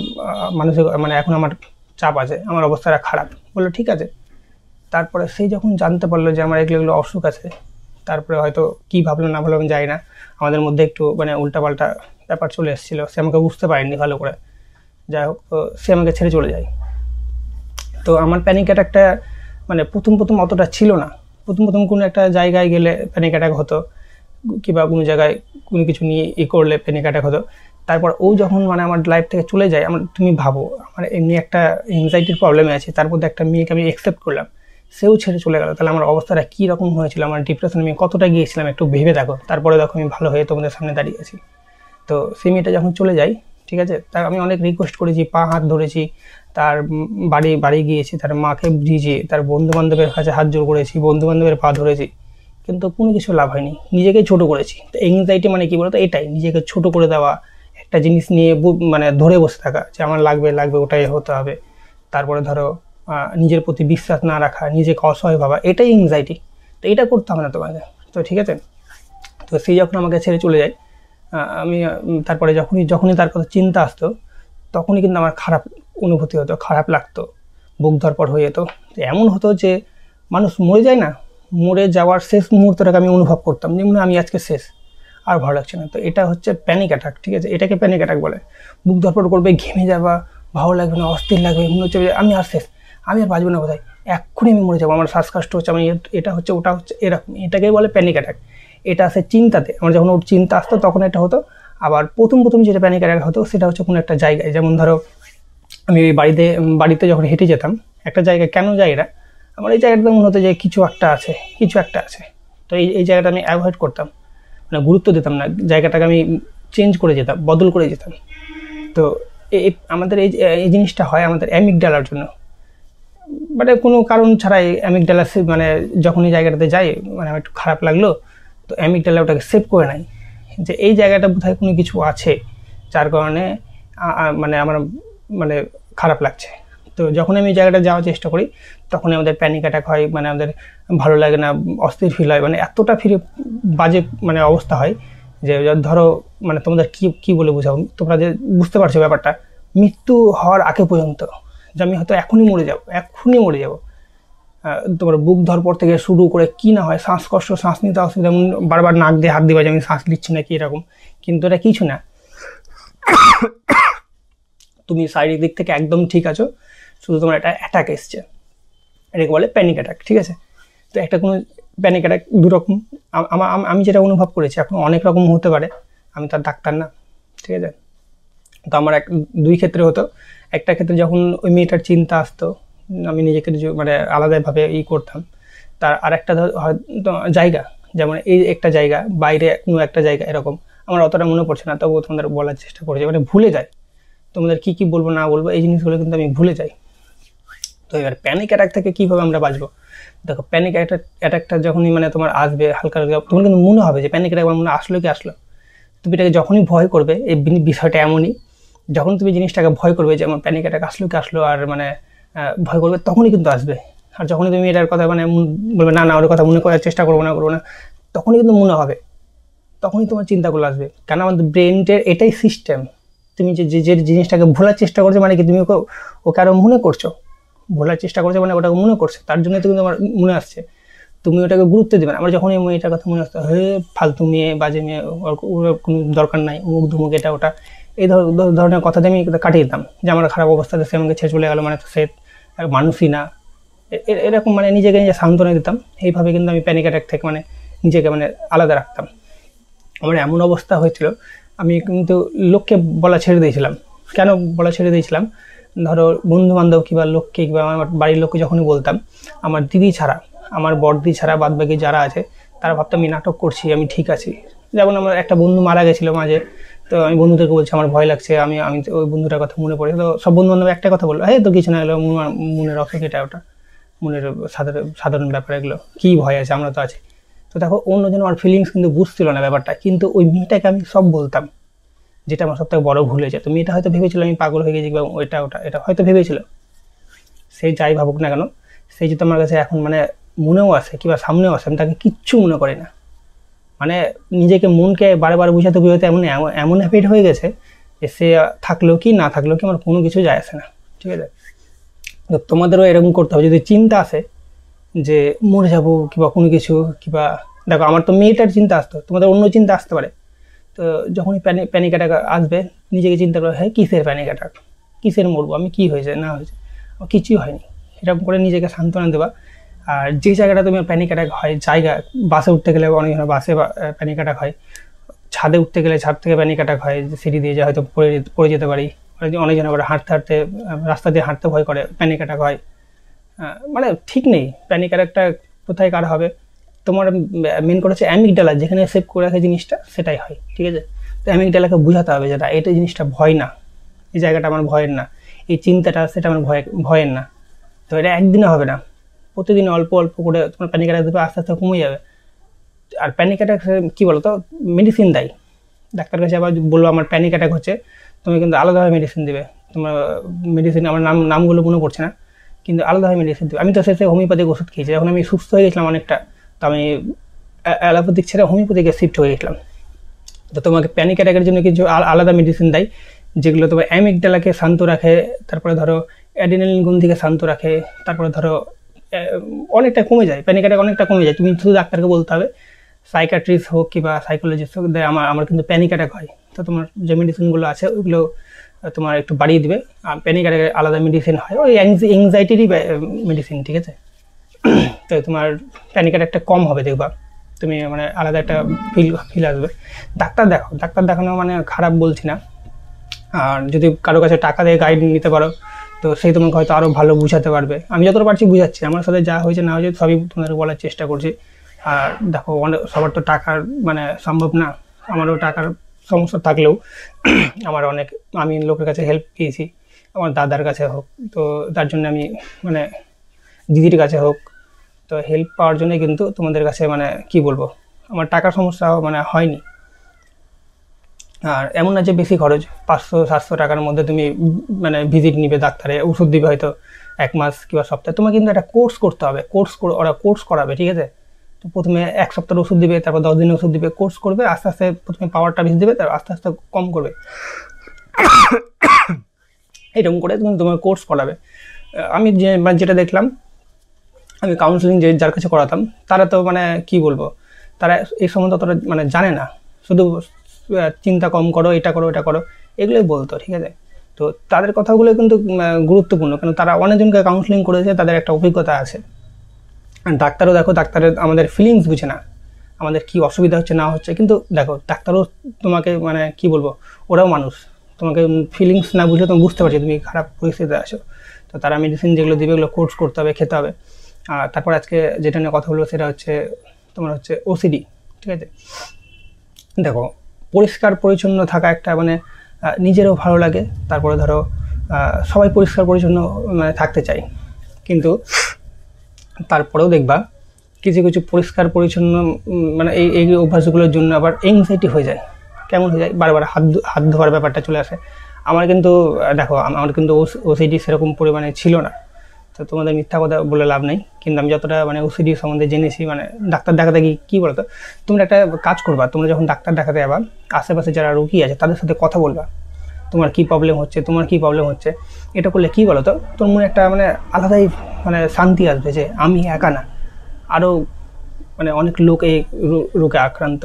মানসিক মানে এখন আমার চাপ আছে, আমার অবস্থাটা খারাপ। বললো ঠিক আছে। তারপরে সেই যখন জানতে পারলো যে আমার এগুলো অসুখ আছে, তারপরে হয়তো কী ভাবলো না ভাবলো আমি জানি না, আমাদের মধ্যে একটু মানে উল্টাপাল্টা ব্যাপার চলে এসেছিলো, সে আমাকে বুঝতে পারেনি ভালো করে। যাই হোক, সে আমাকে ছেড়ে চলে যায়। তো আমার প্যানিক অ্যাটাকটা মানে প্রথম অতটা ছিল না। প্রথম কোনো একটা জায়গায় গেলে প্যানিক অ্যাটাক হতো, কিংবা কোনো জায়গায় কোনো কিছু নিয়ে করলে প্যানিক অ্যাটাক হতো। তারপর ও যখন মানে আমার লাইফ থেকে চলে যায়, আমার তুমি ভাবো আমার এমনি একটা এংজাইটির প্রবলেমে আছে, তার মধ্যে একটা মেয়েকে আমি অ্যাকসেপ্ট করলাম, সেও ছেড়ে চলে গেল, তাহলে আমার অবস্থাটা কী রকম হয়েছিল, আমার ডিপ্রেশনে আমি কতটা গিয়েছিলাম একটু ভেবে দেখো। তারপরে দেখো আমি ভালো হয়ে তোমাদের সামনে দাঁড়িয়ে আছি। তো সেই মেয়েটা যখন চলে যায়, ঠিক আছে, তার আমি অনেক রিকোয়েস্ট করেছি, পা হাত ধরেছি, তার বাড়ি গিয়েছি, তার মাকে বুঝিয়েছি, তার বন্ধু বান্ধবের কাছে হাত জোর করেছি, বন্ধু বান্ধবের পা ধরেছি, কিন্তু কোনো কিছু লাভ হয়নি, নিজেকেই ছোট করেছি। তো এংজাইটি মানে কি বলতো, এটাই নিজেকে ছোট করে দেওয়া, একটা জিনিস নিয়ে মানে ধরে বসে থাকা যে আমার লাগবে ওটাই হতে হবে। তারপরে ধরো নিজের প্রতি বিশ্বাস না রাখা, নিজেকে অসহায় ভাবা, এটাই এংজাইটি। তো এটা করতে হবে না তোমাকে। তো ঠিক আছে। তো সেই যখন আমাকে ছেড়ে চলে যায়, আমি তারপরে যখনই তার কথা চিন্তা আসতো, তখনই কিন্তু আমার খারাপ অনুভূতি হতো, খারাপ লাগতো, বুক ধড়ফড় হয়ে যেত। এমন হতো যে মানুষ মরে যায় না, মরে যাওয়ার শেষ মুহূর্তটাকে আমি অনুভব করতাম যে মনে আমি আজকে শেষ, আর ভালো লাগছে না। তো এটা হচ্ছে প্যানিক অ্যাটাক, ঠিক আছে, এটাকে প্যানিক অ্যাটাক বলে। বুক ধড়ফড় করবে, ঘেমে যাবা, ভালো লাগবে না, অস্থির লাগবে, মনে হচ্ছে আমি আর শেষ, আমি আর বাঁচবো না কোথায়, এক্ষুনি আমি মরে যাবো, আমার শ্বাসকষ্ট হচ্ছে, আমি এটা হচ্ছে ওটা হচ্ছে, এরকম, এটাকেই বলে প্যানিক অ্যাটাক। এটা আসে চিন্তাতে, আমার যখন ওর চিন্তা আসতো তখন এটা হতো। আবার প্রথম যেটা প্যানিক অ্যাটাক হতো সেটা হচ্ছে কোনো একটা জায়গায়, যেমন ধরো আমি বাড়িতে যখন হেঁটে যেতাম একটা জায়গায়, কেন যাই না, আমার এই জায়গাটাতে মনে হতো যে কিছু একটা আছে। তো এই জায়গাটা আমি অ্যাভয়েড করতাম, মানে গুরুত্ব দিতাম না, জায়গাটাকে আমি চেঞ্জ করে যেতাম, বদল করে যেতাম। তো আমাদের এই জিনিসটা হয় আমাদের অ্যামিগডালার জন্য, মানে কোনো কারণ ছাড়াই অ্যামিগডালা মানে যখন এই জায়গাটাতে যাই, মানে আমার একটু খারাপ লাগলো, তো অ্যামিগডালা ওটাকে সেভ করে নেয় যে এই জায়গাটা বোধহয় কোনো কিছু আছে যার কারণে মানে আমার মানে খারাপ লাগছে। তো যখন আমি এই জায়গাটা যাওয়ার চেষ্টা করি তখনই আমাদের প্যানিক অ্যাটাক হয়, মানে আমাদের ভালো লাগে না, অস্থির ফিল হয়, মানে এতটা বাজে মানে অবস্থা হয় যে ধরো মানে তোমাদের কি বলে বোঝাবো, তোমরা যে বুঝতে পারছো ব্যাপারটা, মৃত্যু হওয়ার আগে পর্যন্ত যে আমি হয়তো এখনই মরে যাবো। তোমার বুক ধড়ফড় থেকে শুরু করে কি না হয়, শ্বাসকষ্ট, শ্বাস নিতে অসুবিধা, বারবার নাক দিয়ে হাত দিবা যে আমি শ্বাস নিচ্ছি না কি এরকম, কিন্তু এটা কিছু না, তুমি শারীরিক দিক থেকে একদম ঠিক আছো, শুধু তোমার একটা অ্যাটাক এসছে, এটাকে বলে প্যানিক অ্যাটাক, ঠিক আছে। তো একটা কোনো প্যানিক অ্যাটাক 2 রকম, আমি যেটা অনুভব করেছি, এখন অনেক রকম হতে পারে, আমি তার ডাক্তার না, ঠিক আছে। তো আমার 2 ক্ষেত্রে হতো। একটা ক্ষেত্রে যখন ওই মেয়েটার চিন্তা আসতো, আমি নিজেকে মানে আলাদাভাবে করতাম। তার আরেকটা যেমন এই একটা জায়গা, বাইরে কোনো একটা জায়গা এরকম, আমার অতটা মনে পড়ছে না, তবুও তোমাদের বলার চেষ্টা করছি, মানে ভুলে যায় তোমাদের কি কি বলবো না বলবো, এই জিনিসগুলো কিন্তু আমি ভুলে যাই। তো এবার প্যানিক অ্যাটাক থেকে কীভাবে আমরা বাঁচবো? দেখো, প্যানিক অ্যাটাকটা যখনই মানে তোমার আসবে হালকা হালকা, তোমার কিন্তু মনে হবে যে প্যানিক অ্যাটাক আমার মনে আসলো কি আসলো। তুমি এটাকে যখনই ভয় করবে, এই বিষয়টা এমনই, যখন তুমি জিনিসটাকে ভয় করবে যে আমার প্যানিক অ্যাটাক আসলো কি আসলো, আর মানে ভয় করবে, তখনই কিন্তু আসবে। আর যখনই তুমি এটার কথা মানে বলবে না না ওর কথা মনে করার চেষ্টা করবো না, তখনই কিন্তু মনে হবে, তখনই তোমার চিন্তাগুলো আসবে। কেন, আমাদের ব্রেনের এটাই সিস্টেম। তুমি যে জিনিসটাকে ভোলার চেষ্টা করছো মানে কি, তুমি ওকে আরও মনে করছো, ভোলার চেষ্টা করছো মানে ওটাকে মনে করছে, তার জন্য তো কিন্তু আমার মনে আসছে। তুমি ওটাকে গুরুত্ব দেবে না। আমার যখন এই মেয়েটার কথা মনে আসতো, হে ফালতু মেয়ে, বাজে মেয়ে, ওর কোনো দরকার নাই, অমুক ধুমুক, এটা ওটা, এই ধরনের কথা দিয়ে আমি কাটিয়ে দিতাম যে আমার খারাপ অবস্থাতে সে আমাকে ছেড়ে চলে গেলো, মানে সে মানুষই না, এরকম মানে নিজেকে নিজে সান্ত্বনা দিতাম। এইভাবে কিন্তু আমি প্যানিক অ্যাটাক থেকে মানে নিজেকে মানে আলাদা রাখতাম। আমার এমন অবস্থা হয়েছিল, আমি কিন্তু লোককে বলা ছেড়ে দিয়েছিলাম। কেন বলা ছেড়ে দিয়েছিলাম? ধরো বন্ধু বান্ধব কিংবা লোককে কিংবা আমার বাড়ির লোককে যখনই বলতাম, আমার দিদি ছাড়া, আমার বড়দি ছাড়া বাদবাকি যারা আছে তারা ভাবতাম আমি নাটক করছি, আমি ঠিক আছি। যেমন আমার একটা বন্ধু মারা গেছিলো মাঝে, তো আমি বন্ধুদেরকে বলছি আমার ভয় লাগছে, আমি আমি ওই বন্ধুটার কথা মনে পড়ে, তো সব বন্ধু বান্ধব একটা কথা বললো, হ্যাঁ তো কিছু না, এলো মনের অসুখ, এটা ওটা, মনের সাধারণ ব্যাপার, এগুলো কী ভয় আছে, আমরা তো আছি। তো দেখো, অন্যজন আমার ফিলিংস কিন্তু বুঝছিল না ব্যাপারটা, কিন্তু ওই মেয়েটাকে আমি সব বলতাম, যেটা আমার সবথেকে বড় ভুল হয়েছে। তো মেয়েটা হয়তো ভেবেছিল আমি পাগল হয়ে গেছি বা ওইটা ওটা, এটা হয়তো ভেবেছিল। সে যাই ভাবুক না কেন, সেই যদি আমার কাছে এখন মানে মনেও আসে কিংবা সামনেও আসে, আমি তাকে কিচ্ছু মনে করি না। মানে নিজেকে মনকে বারবার বুঝাতে এমন এমন হ্যাবিট হয়ে গেছে যে সে থাকলেও কি না থাকলেও কি আমার কোনো কিছু যায় আসে না, ঠিক আছে? তো তোমাদেরও এরকম করতে হবে। যদি চিন্তা আসে যে মরে যাবো কিংবা কোনো কিছু, কিংবা দেখো আমার তো মেয়েটার চিন্তা আসতো, তোমাদের অন্য চিন্তা আসতে পারে। তো যখনই প্যানিক অ্যাটাক আসবে, নিজেকে চিন্তা করো, হ্যাঁ কিসের প্যানিক অ্যাটাক, কিসের মরবো আমি, কি হয়েছে না হয়েছে, কিছুই হয়নি, এরকম করে নিজেকে সান্ত্বনা দেওয়া। আর যে জায়গাটা তুমি প্যানিক অ্যাটাক হয়, জায়গা, বাসে উঠতে গেলে অনেক বাসে প্যানিক অ্যাটাক হয়, ছাদে উঠতে গেলে ছাদ থেকে প্যানিক অ্যাটাক হয়, সিঁড়ি দিয়ে যে হয়তো পড়ে যেতে পারি, অনেকজন আবার হাঁটতে রাস্তা দিয়ে হাঁটতে ভয় করে, প্যানিক অ্যাটাক হয়। মানে ঠিক নেই প্যানিক অ্যাটাকটা কোথায় কার হবে। তোমার মেন কথা হচ্ছে অ্যামিগডালা, যেখানে সেভ করে রাখে জিনিসটা, সেটাই হয়, ঠিক আছে? তো অ্যামিগডালাকে বোঝাতে হবে যে এটা জিনিসটা ভয় না, এই জায়গাটা আমার ভয়ের না, এই চিন্তাটা সেটা আমার ভয়ের না। তো এটা একদিনে হবে না, প্রতিদিন অল্প অল্প করে তোমার প্যানিক অ্যাটাক দেবে, আস্তে আস্তে কমে যাবে। আর প্যানিক অ্যাটাক কী বলো তো, মেডিসিন দেয় ডাক্তার কাছে, আবার বলবো আমার প্যানিক অ্যাটাক হচ্ছে, তুমি কিন্তু আলাদাভাবে মেডিসিন দেবে। তোমার মেডিসিন আমার নামগুলো মনে পড়ছে না, কিন্তু আলাদাভাবে মেডিসিন দেবে। আমি তো শেষে হোমিওপ্যাথিক ওষুধ খেয়েছি, যখন আমি সুস্থ হয়ে গেছিলাম অনেকটা, তো আমি অ্যালোপ্যাথিক ছেড়ে হোমিওপ্যাথিকে শিফট হয়ে গেছিলাম। তো তোমাকে প্যানিক অ্যাটাকের জন্য কিছু আলাদা মেডিসিন দেয়, যেগুলো তোমার অ্যামিগডালাকে শান্ত রাখে, তারপরে ধরো অ্যাড্রিনালিন গ্রন্থিকে শান্ত রাখে, তারপরে ধরো অনেকটা কমে যায়, প্যানিক অ্যাটাক অনেকটা কমে যায়। তুমি শুধু ডাক্তারকে বলতে হবে, সাইকাট্রিস্ট হোক কিংবা সাইকোলজিস্ট হোক, আমার কিন্তু প্যানিক অ্যাটাক হয়, তো তোমার যে মেডিসিনগুলো আছে ওইগুলো তোমার একটু বাড়িয়ে দিবে। আর প্যানিক অ্যাটাকের আলাদা মেডিসিন হয়, ওই অ্যাংজাইটিরই মেডিসিন, ঠিক আছে? তো তোমার প্যানিক অ্যাটাকটা কম হবে, দেখবা তুমি মানে আলাদা একটা ফিল আসবে। ডাক্তার দেখো, ডাক্তার দেখানো মানে খারাপ বলছি না। আর যদি কারো কাছে টাকা দিয়ে গাইড নিতে পারো, তো সেই তোমাকে হয়তো আরও ভালো বুঝাতে পারবে। আমি যতটা পারছি বুঝাচ্ছি, আমার সাথে যা হয়েছে না হয়েছে সবই তোমাদের বলার চেষ্টা করছি। আর দেখো, সবার তো টাকার মানে সম্ভব না, আমারও টাকার সমস্যা থাকলেও আমি লোকের কাছে হেল্প পেয়েছি, আমার দাদার কাছে হোক, তো তার জন্য আমি মানে দিদির কাছে হোক, তো হেল্প পাওয়ার জন্যই কিন্তু তোমাদের কাছে মানে কি বলবো, আমার টাকার সমস্যা মানে হয়নি। আর এমন না যে বেশি খরচ, 500-700 টাকার মধ্যে তুমি মানে ভিজিট নিবে ডাক্তারে, ওষুধ দিবে হয়তো 1 মাস কিংবা সপ্তাহে। তোমার কিন্তু একটা কোর্স করতে হবে, ওরা কোর্স করাবে, ঠিক আছে? তো প্রথমে 1 সপ্তাহের ওষুধ দিবে, তারপর 10 দিনের ওষুধ দিবে, কোর্স করবে, আস্তে আস্তে প্রথমে পাওয়ারটা বেশি দেবে, তারপর আস্তে আস্তে কম করবে, এরকম করে তুমি তোমার কোর্স করাবে। আমি যেটা দেখলাম, আমি কাউন্সেলিং যার কাছে করাতাম, তারা তো মানে কি বলবো, তারা এই সম্বন্ধে অতটা মানে জানে না, শুধু চিন্তা কম করো, এটা করো ওটা করো, এগুলোই বলতো, ঠিক আছে? তো তাদের কথাগুলো কিন্তু গুরুত্বপূর্ণ, কারণ তারা অনেকজনকে কাউন্সেলিং করেছে, তাদের একটা অভিজ্ঞতা আছে। আর ডাক্তারও দেখো, ডাক্তারের আমাদের ফিলিংস বুঝে না, আমাদের কি অসুবিধা হচ্ছে না হচ্ছে, কিন্তু দেখো ডাক্তারও তোমাকে মানে কি বলবো, ওরাও মানুষ, তোমাকে ফিলিংস না বুঝলে তুমি বুঝতে পারছি তুমি খারাপ পরিস্থিতিতে আছো। তো তারা মেডিসিন যেগুলো দিবে, এগুলো কোর্স করতে হবে, খেতে হবে। আর তারপর আজকে যেটা নিয়ে কথা বলবো সেটা হচ্ছে তোমার হচ্ছে ওসিডি, ঠিক আছে। দেখো পরিষ্কার পরিচ্ছন্ন থাকা একটা মানে নিজেরও ভালো লাগে, তারপরে ধরো সবাই পরিষ্কার পরিচ্ছন্ন মানে থাকতে চায়, কিন্তু তারপরেও দেখবা কিছু কিছু পরিষ্কার পরিচ্ছন্ন মানে এই অভ্যাসগুলোর জন্য আবার এংজাইটি হয়ে যায়। কেমন হয়ে যায়, বারবার হাত ধোয়ার ব্যাপারটা চলে আসে। আমার কিন্তু দেখো আমার কিন্তু ওসিডি সেরকম পরিমাণে ছিল না, তো তোমাদের মিথ্যা কথা বলে লাভ নেই, কিন্তু আমি যতটা মানে ওসিডি সম্বন্ধে জেনেছি, মানে ডাক্তার দেখাতে গিয়ে কী বলতো, তোমরা একটা কাজ করবা, তোমরা যখন ডাক্তার দেখাতে যাবা আশেপাশে যারা রোগী আছে তাদের সাথে কথা বলবা, তোমার কী প্রবলেম হচ্ছে। এটা করলে কী বলো তো, তোর মনে একটা মানে আলাদাই মানে শান্তি আসবে যে আমি একা না, আরও মানে অনেক লোক এই রোগে আক্রান্ত।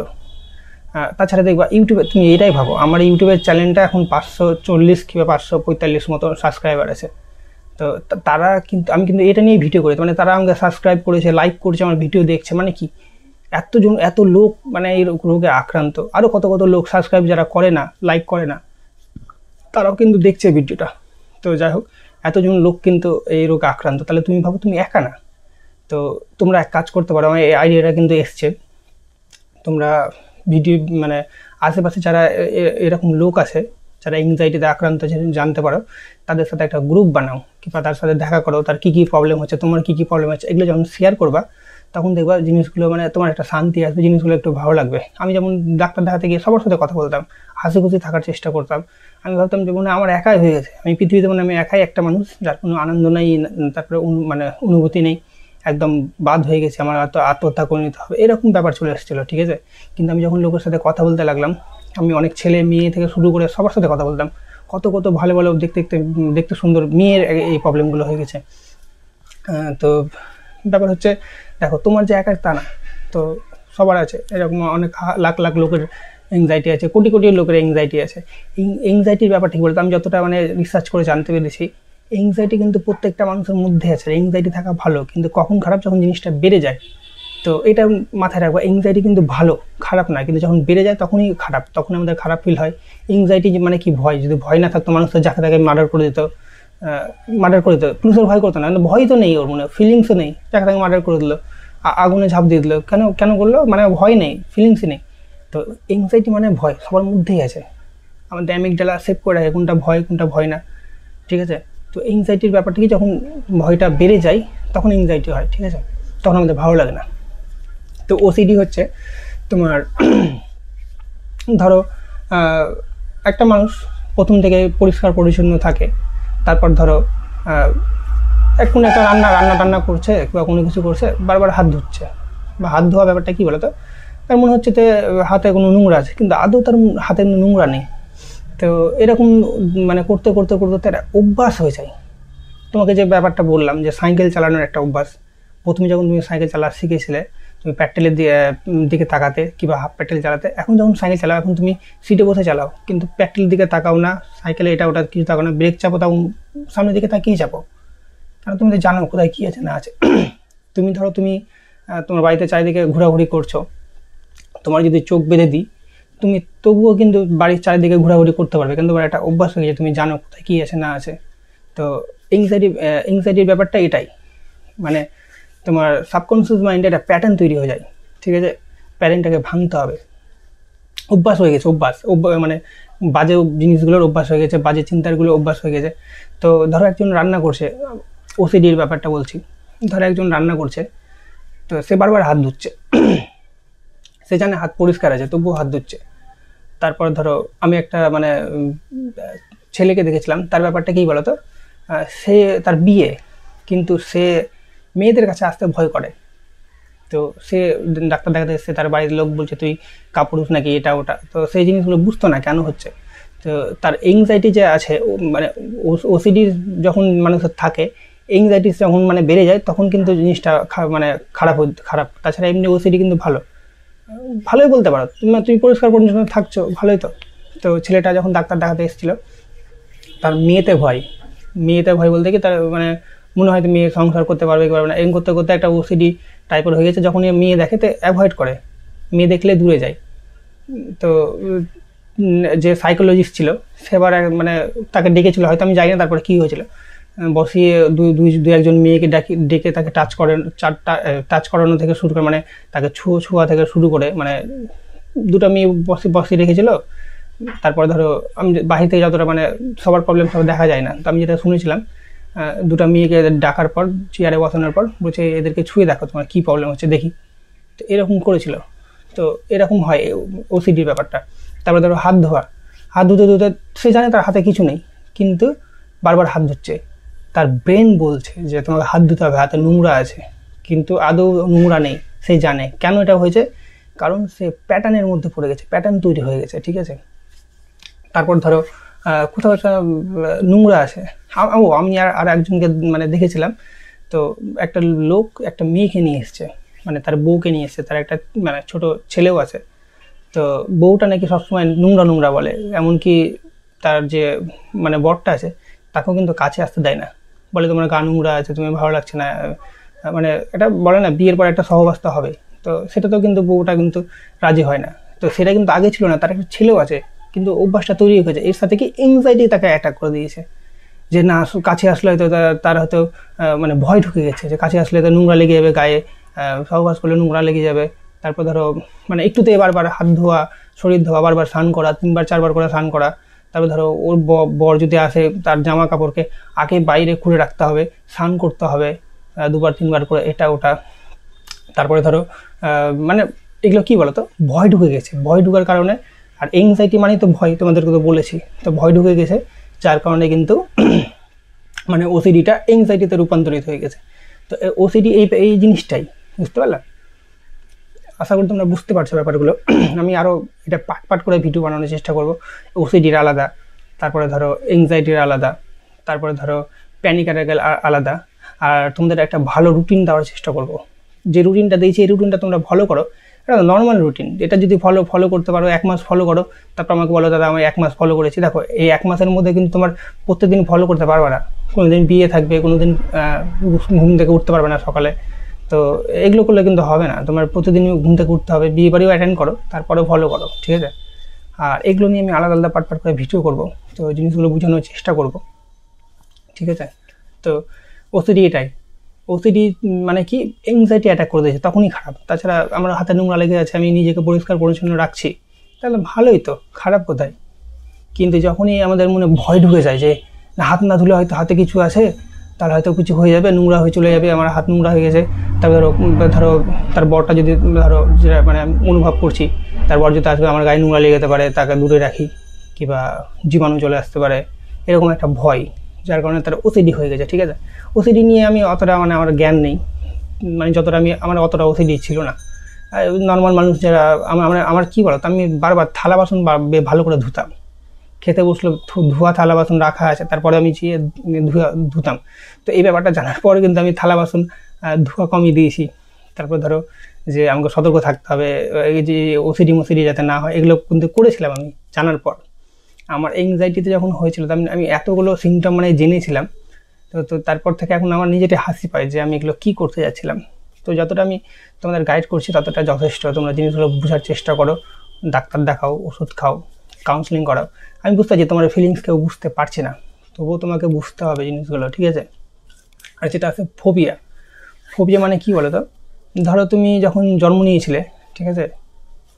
তাছাড়া দেখবা ইউটিউবে তুমি এটাই ভাবো, আমার ইউটিউবের চ্যানেলটা এখন 540 কিংবা 545 মতো সাবস্ক্রাইবার আছে। তো তারা কিন্তু আমি কিন্তু এটা নিয়ে ভিডিও করি, মানে তারা আমাকে সাবস্ক্রাইব করেছে, লাইক করেছে, আমার ভিডিও দেখছে, মানে কি এত লোক মানে এই রোগে আক্রান্ত। আরও কত কত লোক সাবস্ক্রাইব যারা করে না, লাইক করে না, তারাও কিন্তু দেখছে ভিডিওটা। তো যাই হোক, এতজন লোক কিন্তু এই রোগে আক্রান্ত, তাহলে তুমি ভাবো তুমি একা না। তো তোমরা এক কাজ করতে পারো, আমার এই আইডিয়াটা কিন্তু এসছে, তোমরা ভিডিও মানে আশেপাশে যারা এরকম লোক আছে যারা এংজাইটিতে আক্রান্ত জানতে পারো, তাদের সাথে একটা গ্রুপ বানাও কিংবা তার সাথে দেখা করো, তার কী কী প্রবলেম হচ্ছে, তোমার কী কী প্রবলেম হচ্ছে, এগুলো যখন শেয়ার করবা তখন দেখবা জিনিসগুলো মানে তোমার একটা শান্তি আসবে, জিনিসগুলো একটু ভালো লাগবে। আমি যেমন ডাক্তার দেখাতে গিয়ে সবার সাথে কথা বলতাম, হাসি খুশি থাকার চেষ্টা করতাম, আমি ভাবতাম যে মনে আমার একাই হয়ে গেছে, আমি পৃথিবীতে মানে আমি একাই একটা মানুষ যার কোনো আনন্দ নেই, তারপরে মানে অনুভূতি নেই, একদম বাদ হয়ে গেছে, আমার আত্মহত্যা করে নিতে হবে, এরকম ব্যাপার চলে এসেছিলো, ঠিক আছে। কিন্তু আমি যখন লোকের সাথে কথা বলতে লাগলাম, আমি অনেক ছেলে মেয়ে থেকে শুরু করে সবার সাথে কথা বলতাম, কত কত ভালো ভালো দেখতে সুন্দর মেয়ের এই প্রবলেমগুলো হয়ে গেছে। তো ব্যাপার হচ্ছে দেখো তোমার যে একা তা না, তো সবার আছে এরকম, অনেক লাখ লাখ লোকের এংজাইটি আছে, কোটি কোটি লোকের এংজাইটি আছে। এংজাইটির ব্যাপার ঠিক বলতে আমি যতটা মানে রিসার্চ করে জানতে পেরেছি, এংজাইটি কিন্তু প্রত্যেকটা মানুষের মধ্যে আছে। এংজাইটি থাকা ভালো, কিন্তু কখন খারাপ, যখন জিনিসটা বেড়ে যায়। তো এটা মাথায় রাখবো, এংজাইটি কিন্তু ভালো, খারাপ না, কিন্তু যখন বেড়ে যায় তখনই খারাপ, তখন আমাদের খারাপ ফিল হয়। এংজাইটি মানে কি ভয়, যদি ভয় না থাকতো মানুষ তো যাকে তাকে মার্ডার করে দিত, পুলিশের ভয় করতো না, ভয় তো নেই ওর মনে, ফিলিংসও নেই, যাকে তাকে মার্ডার করে দিল, আগুনে ঝাঁপ দিয়ে দিল, কেন করলো, মানে ভয় নেই, ফিলিংসই নেই। তো এংজাইটি মানে ভয় সবার মধ্যেই আছে, আমাদের অ্যামিগডালা সেভ করে রাখে কোনটা ভয় না, ঠিক আছে। তো এংজাইটির ব্যাপারটা কি, যখন ভয়টা বেড়ে যায় তখন এংজাইটি হয়, ঠিক আছে, তখন আমাদের ভালো লাগে না। তো ওসিডি হচ্ছে তোমার ধরো একটা মানুষ প্রথম থেকে পরিষ্কার পরিচ্ছন্ন থাকে, তারপর ধরো কোনো একটা রান্না করছে কিংবা কোনো কিছু করছে, বারবার হাত ধুচ্ছে, বা হাত ধোয়া ব্যাপারটা কী বলো তো, তার মনে হচ্ছে যে হাতে কোনো নোংরা আছে, কিন্তু আদৌ তার হাতে নোংরা নেই। তো এরকম মানে করতে করতে করতে একটা অভ্যাস হয়ে যায়। তোমাকে যে ব্যাপারটা বললাম যে সাইকেল চালানোর একটা অভ্যাস, প্রথমে যখন তুমি সাইকেল চালা শিখেছিলে, তুমি প্যাডেলের দিকে তাকাতে কিংবা হাফ প্যাডেল চালাতে, এখন যখন সাইকেল চালাও এখন তুমি সিটে বসে চালাও, কিন্তু প্যাডেলের দিকে তাকাও না, সাইকেলে এটা ওটা কিছু তাকাও না, ব্রেক চাপো তাও সামনের দিকে তাকিয়ে চাপো, কারণ তুমি তো জানো কোথায় কী আছে না আছে। তুমি ধরো তুমি তোমার বাড়িতে চারিদিকে ঘোরাঘুরি করছো, তোমার যদি চোখ বেঁধে দিই তুমি তবুও কিন্তু বাড়ির চারিদিকে ঘোরাঘুরি করতে পারবে, কিন্তু তোমার একটা অভ্যাস হয়ে গেছে, তুমি জানো কোথায় কী আছে না আছে। তো এংজাইটির ব্যাপারটা এটাই, মানে তোমার সাবকনসিয়াস মাইন্ডে একটা প্যাটার্ন তৈরি হয়ে যায়, ঠিক আছে, প্যাটার্নটাকে ভাঙতে হবে। অভ্যাস হয়ে গেছে, মানে বাজে জিনিসগুলোর অভ্যাস হয়ে গেছে, বাজে চিন্তাগুলোর অভ্যাস হয়ে গেছে। তো ধরো একজন রান্না করছে, ওসিডির ব্যাপারটা বলছি, ধরো একজন রান্না করছে, তো সে বারবার হাত ধুচ্ছে, সে জানে হাত পরিষ্কার আছে তবুও হাত ধুচ্ছে। তারপর ধরো আমি একটা মানে ছেলেকে দেখেছিলাম, তার ব্যাপারটা কী বলতো, সে তার বিয়ে, কিন্তু সে মেয়েদের কাছে আসতে ভয় করে। তো সে ডাক্তার দেখাতে এসছে, তার বাড়ির লোক বলছে তুই কাপুরুষ নাকি এটা ওটা, তো সেই জিনিসগুলো বুঝতো না কেন হচ্ছে। তো তার এংজাইটি যে আছে, মানে ওসিডি যখন মানুষের থাকে, এংজাইটি যখন মানে বেড়ে যায় তখন কিন্তু জিনিসটা মানে খারাপ। তাছাড়া এমনি ওসিডি কিন্তু ভালোই বলতে পারো, তুমি পরিষ্কার পরিচ্ছন্ন থাকছো, ভালোই তো। তো ছেলেটা যখন ডাক্তার দেখাতে এসেছিলো, তার মেয়েতে ভয় বলতে কি, তার মানে মনে হয় মেয়ে সংসার করতে পারবে কি পারবে না, এরকম করতে করতে একটা ওসিডি টাইপের হয়ে গেছে। যখন মেয়ে দেখে তো অ্যাভয়েড করে, মেয়ে দেখলে দূরে যায়। তো যে সাইকোলজিস্ট ছিল সেবার মানে তাকে ডেকেছিল, হয়তো আমি জানি না তারপরে কী হয়েছিল, বসিয়ে দুই একজন মেয়েকে ডেকে তাকে টাচ করানো থেকে শুরু করে, মানে তাকে ছোঁয়া থেকে শুরু করে, মানে দুটো মেয়ে বসিয়ে রেখেছিল। তারপরে ধরো আমি বাহির থেকে যতটা, মানে সবার প্রবলেম সব দেখা যায় না, তো আমি যেটা শুনেছিলাম, দুটো মেয়েকে ডাকার পর চেয়ারে বসানোর পর বলছে এদেরকে ছুঁয়ে দেখো তোমার কী প্রবলেম হচ্ছে দেখি। তো এরকম করেছিল। তো এরকম হয় ওসিডির ব্যাপারটা। তারপরে ধরো হাত ধুতে সে জানে তার হাতে কিছু নেই, কিন্তু বারবার হাত ধুচ্ছে। তার ব্রেন বলছে যে তোমাকে হাত ধুতে হবে, হাতে নোংরা আছে, কিন্তু আদৌ নোংরা নেই। সে জানে কেন এটা হয়েছে, কারণ সে প্যাটার্নের মধ্যে পড়ে গেছে, প্যাটার্ন তৈরি হয়ে গেছে, ঠিক আছে। তারপর ধরো কোথাও একটা নোংরা আছে। আমি আর একজনকে মানে দেখেছিলাম, তো একটা লোক একটা মেয়েকে নিয়ে এসছে, মানে তার বউকে নিয়ে এসছে, তার একটা মানে ছোট ছেলেও আছে। তো বউটা নাকি সবসময় নোংরা বলে, এমনকি তার যে মানে বরটা আছে তাকেও কিন্তু কাছে আসতে দেয় না, বলে তোমার গা নোংরা আছে, তুমি ভালো লাগছে না, মানে এটা বলে না বিয়ের পর একটা সহবাস্তা হবে, তো সেটাতেও কিন্তু বউটা কিন্তু রাজি হয় না। তো সেটা কিন্তু আগে ছিল না, তার একটা ছেলেও আছে, কিন্তু অভ্যাসটা তৈরি হয়েছে। এর সাথে কি এংজাইটি তাকে অ্যাটাক করে দিয়েছে, যে না কাছে আসলে হয়তো তার হয়তো মানে ভয় ঢুকে গেছে, যে কাছে আসলে তো নোংরা লেগে যাবে গায়ে, সহবাস করলে নোংরা লেগে যাবে। তারপর ধরো মানে একটুতে বারবার হাত ধোয়া, শরীর ধোয়া, বারবার স্নান করা, 3বার 4বার করে স্নান করা। তারপর ধরো ওর বর যদি আসে তার জামা কাপড়কে আগে বাইরে খুলে রাখতে হবে, স্নান করতে হবে 2বার 3বার করে, এটা ওটা। তারপরে ধরো মানে এগুলো কি বলতো, ভয় ঢুকে গেছে। ভয় ঢুকার কারণে, আর এংজাইটি মানেই তো ভয়, তোমাদেরকে তো বলেছি, তো ভয় ঢুকে গেছে, যার কারণে কিন্তু মানে ওসিডিটা এংজাইটিতে রূপান্তরিত হয়ে গেছে। তো ওসিডি এই জিনিসটাই, বুঝতে পারলাম? আশা করি তোমরা বুঝতে পারছো ব্যাপারগুলো। আমি আরও এটা পাট করে ভিডিও বানানোর চেষ্টা করব। ওসিডির আলাদা, তারপরে ধরো এংজাইটির আলাদা, তারপরে ধরো প্যানিক অ্যাটাক আলাদা। আর তোমাদের একটা ভালো রুটিন দেওয়ার চেষ্টা করব। যে রুটিনটা দিয়েছি এই রুটিনটা তোমরা ফলো করো, এটা নর্মাল রুটিন। এটা যদি ফলো করতে পারো, 1 মাস ফলো করো, তারপর আমাকে বলো দাদা আমি 1 মাস ফলো করেছি। দেখো এই 1 মাসের মধ্যে কিন্তু তোমার প্রত্যেকদিন ফলো করতে পারবে না, কোনোদিন বিয়ে থাকবে, কোনোদিন ঘুম থেকে উঠতে পারবে না সকালে। তো এগুলো করলে কিন্তু হবে না, তোমার প্রতিদিনই ঘুম থেকে উঠতে হবে, বিয়ে বাড়িও অ্যাটেন্ড করো, তারপরে ফলো করো, ঠিক আছে। আর এগুলো নিয়ে আমি আলাদা আলাদা পার্ট করে ভিডিও করব, তো জিনিসগুলো বোঝানোর চেষ্টা করব, ঠিক আছে। তো ওসিডি এটাই, ওসিডি মানে কি, এংজাইটি অ্যাটাক করে দিয়েছে তখনই খারাপ। তাছাড়া আমার হাতে নোংরা লেগে আছে, আমি নিজেকে পরিষ্কার পরিচ্ছন্ন রাখছি, তাহলে ভালোই তো, খারাপ কোথায়? কিন্তু যখনই আমাদের মনে ভয় ঢুকে যায় যে না হাত না ধুলে হয়তো হাতে কিছু আছে, তাহলে হয়তো কিছু হয়ে যাবে, নোংরা হয়ে চলে যাবে, আমার হাত নোংরা হয়ে গেছে। তারপর ধরো তার বরটা যদি, ধরো যেটা মানে অনুভব করছি, তার বর যদি আসবে আমার গায়ে নোংরা লেগে যেতে পারে, তাকে দূরে রাখি, কিংবা জীবাণু চলে আসতে পারে, এরকম একটা ভয়, যার কারণে তার ওসিডি হয়ে গেছে, ঠিক আছে। ওসিডি নিয়ে আমি অতটা মানে আমার জ্ঞান নেই, মানে যতটা আমার অতটা ওসিডি ছিল না। নর্মাল মানুষ যারা, আমার কী বলতো, আমি বারবার থালা বাসন ভালো করে ধুতাম, খেতে বসলো ধোয়া থালা বাসন রাখা আছে, তারপরে আমি ধুতাম। তো এই ব্যাপারটা জানার পরে কিন্তু আমি থালা বাসন ধোয়া কমিয়ে দিয়েছি। তারপর ধরো যে আমাকে সতর্ক থাকতে হবে, এই যে ওসিডি যাতে না হয়, এগুলো কিন্তু করেছিলাম আমি জানার পর। আমার এংজাইটিতে যখন হয়েছিল, আমি এতগুলো সিমটম মানে জেনেছিলাম। তো তারপর থেকে এখন আমার নিজেকে হাসি পায় যে আমি এগুলো কী করতে যাচ্ছিলাম। তো যতটা আমি তোমাদের গাইড করছি ততটা যথেষ্ট, তোমরা জিনিসগুলো বোঝার চেষ্টা করো, ডাক্তার দেখাও, ওষুধ খাও, কাউন্সেলিং করাও। আমি বুঝতে পারছি তোমার ফিলিংস কেউ বুঝতে পারছি না, তবুও তোমাকে বুঝতে হবে জিনিসগুলো, ঠিক আছে। আর যেটা আছে ফোবিয়া, ফোবিয়া মানে কি বলো তো, ধরো তুমি যখন জন্ম নিয়েছিলে, ঠিক আছে,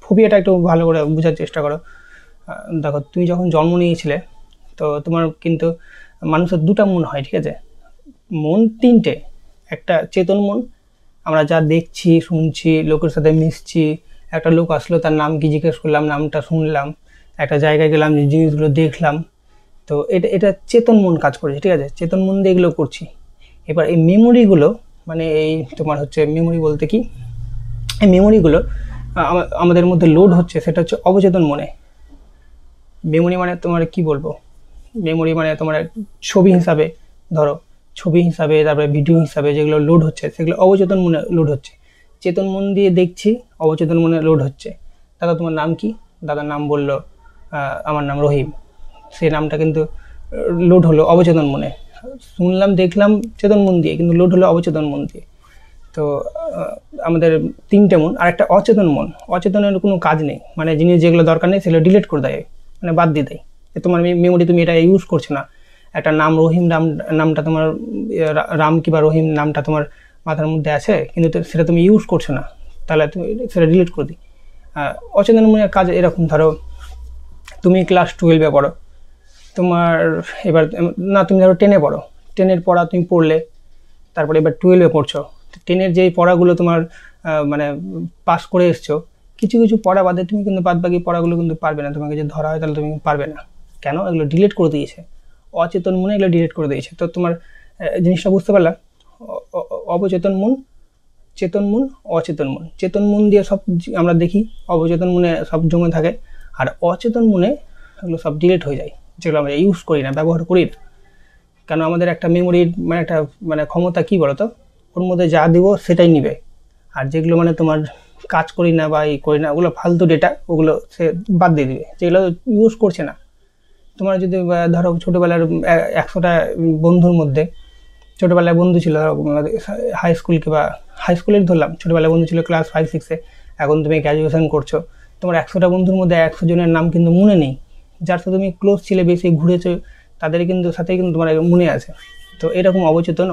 ফোবিয়াটা একটু ভালো করে বোঝার চেষ্টা করো। দেখো তুমি যখন জন্ম নিয়েছিলে, তো তোমার কিন্তু মানুষের 2টা মন হয়, ঠিক আছে। মন 3টে, একটা চেতন মন, আমরা যা দেখছি শুনছি, লোকের সাথে মিশছি, একটা লোক আসলো তার নাম কি জিজ্ঞেস করলাম, নামটা শুনলাম, একটা জায়গায় গেলাম যে জিনিসগুলো দেখলাম, তো এটা চেতন মন কাজ করেছে, ঠিক আছে, চেতন মন দিয়ে এগুলো করছি। এবার এই মেমোরিগুলো, মানে এই তোমার হচ্ছে মেমোরি বলতে কি, এই মেমোরিগুলো আমাদের মধ্যে লোড হচ্ছে, সেটা হচ্ছে অবচেতন মনে। মেমোরি মানে তোমার কি বলবো, মেমোরি মানে তোমার ছবি হিসাবে, ধরো ছবি হিসাবে, তারপরে ভিডিও হিসাবে যেগুলো লোড হচ্ছে, সেগুলো অবচেতন মনে লোড হচ্ছে। চেতন মন দিয়ে দেখছি, অবচেতন মনে লোড হচ্ছে। দাদা তোমার নাম কি, দাদার নাম বললো আমার নাম রহিম, সেই নামটা কিন্তু লোড হলো অবচেতন মনে। শুনলাম দেখলাম চেতন মন দিয়ে, কিন্তু লোড হলো অবচেতন মন দিয়ে। তো আমাদের 3টে মন, আর একটা অচেতন মন। অচেতনের কোনো কাজ নেই, মানে জিনিস যেগুলো দরকার নেই সেগুলো ডিলিট করে দেয়, মানে বাদ দিয়ে দেয়, যে তোমার মেমোরি তুমি এটা ইউজ করছো না, একটা নাম রহিম নামটা তোমার রাম কিংবা রহিম নামটা তোমার মাথার মধ্যে আছে, কিন্তু সেটা তুমি ইউজ করছো না, তাহলে তুমি সেটা ডিলিট করে দিই। অচেতন মনের কাজ এরকম, ধরো তুমি ক্লাস 12-এ পড়ো, তোমার এবার না তুমি ধরো 10-এ পড়ো, 10-এর পড়া তুমি পড়লে, তারপরে এবার 12-এ পড়ছো, 10-এর যেই পড়াগুলো তোমার মানে পাস করে এসছো, কিছু কিছু পড়া বাদে তুমি কিন্তু বাদ বাকি পড়াগুলো কিন্তু পারবে না, তোমাকে যে ধরা হয় তাহলে তুমি পারবে না। কেন? এগুলো ডিলিট করে দিয়েছে, অচেতন মনে এগুলো ডিলিট করে দিয়েছে। তো তোমার জিনিসটা বুঝতে পারলা? অবচেতন মন, চেতন মন, অচেতন মন। চেতন মন দিয়ে সব আমরা দেখি, অবচেতন মনে সব জমে থাকে, আর অচেতন মনে এগুলো সব ডিলিট হয়ে যায়, যেগুলো আমরা ইউজ করি না, ব্যবহার করি না। কেন? আমাদের একটা মেমোরির মানে একটা মানে ক্ষমতা কী বলো তো, ওর মধ্যে যা দিব সেটাই নিবে, আর যেগুলো মানে তোমার কাজ করি না বা করি না, ওগুলো ফালতু ডেটা, ওগুলো সে বাদ দিয়ে দিবে, যেগুলো ইউজ করছে না। তোমার যদি ধরো ছোটোবেলার 100টা বন্ধুর মধ্যে, ছোটোবেলায় বন্ধু ছিল হাই স্কুল কিংবা হাই স্কুলের ধরলাম, ছোটোবেলায় বন্ধু ছিল ক্লাস 5-6-এ, এখন তুমি গ্র্যাজুয়েশন করছো, তোমার 100টা বন্ধুর মধ্যে 100 জনের নাম কিন্তু মনে নেই, যার সাথে তুমি ক্লোজ ছিলে, বেশি ঘুরেছো, তাদের কিন্তু সাথেই কিন্তু তোমার মনে আছে। তো এরকম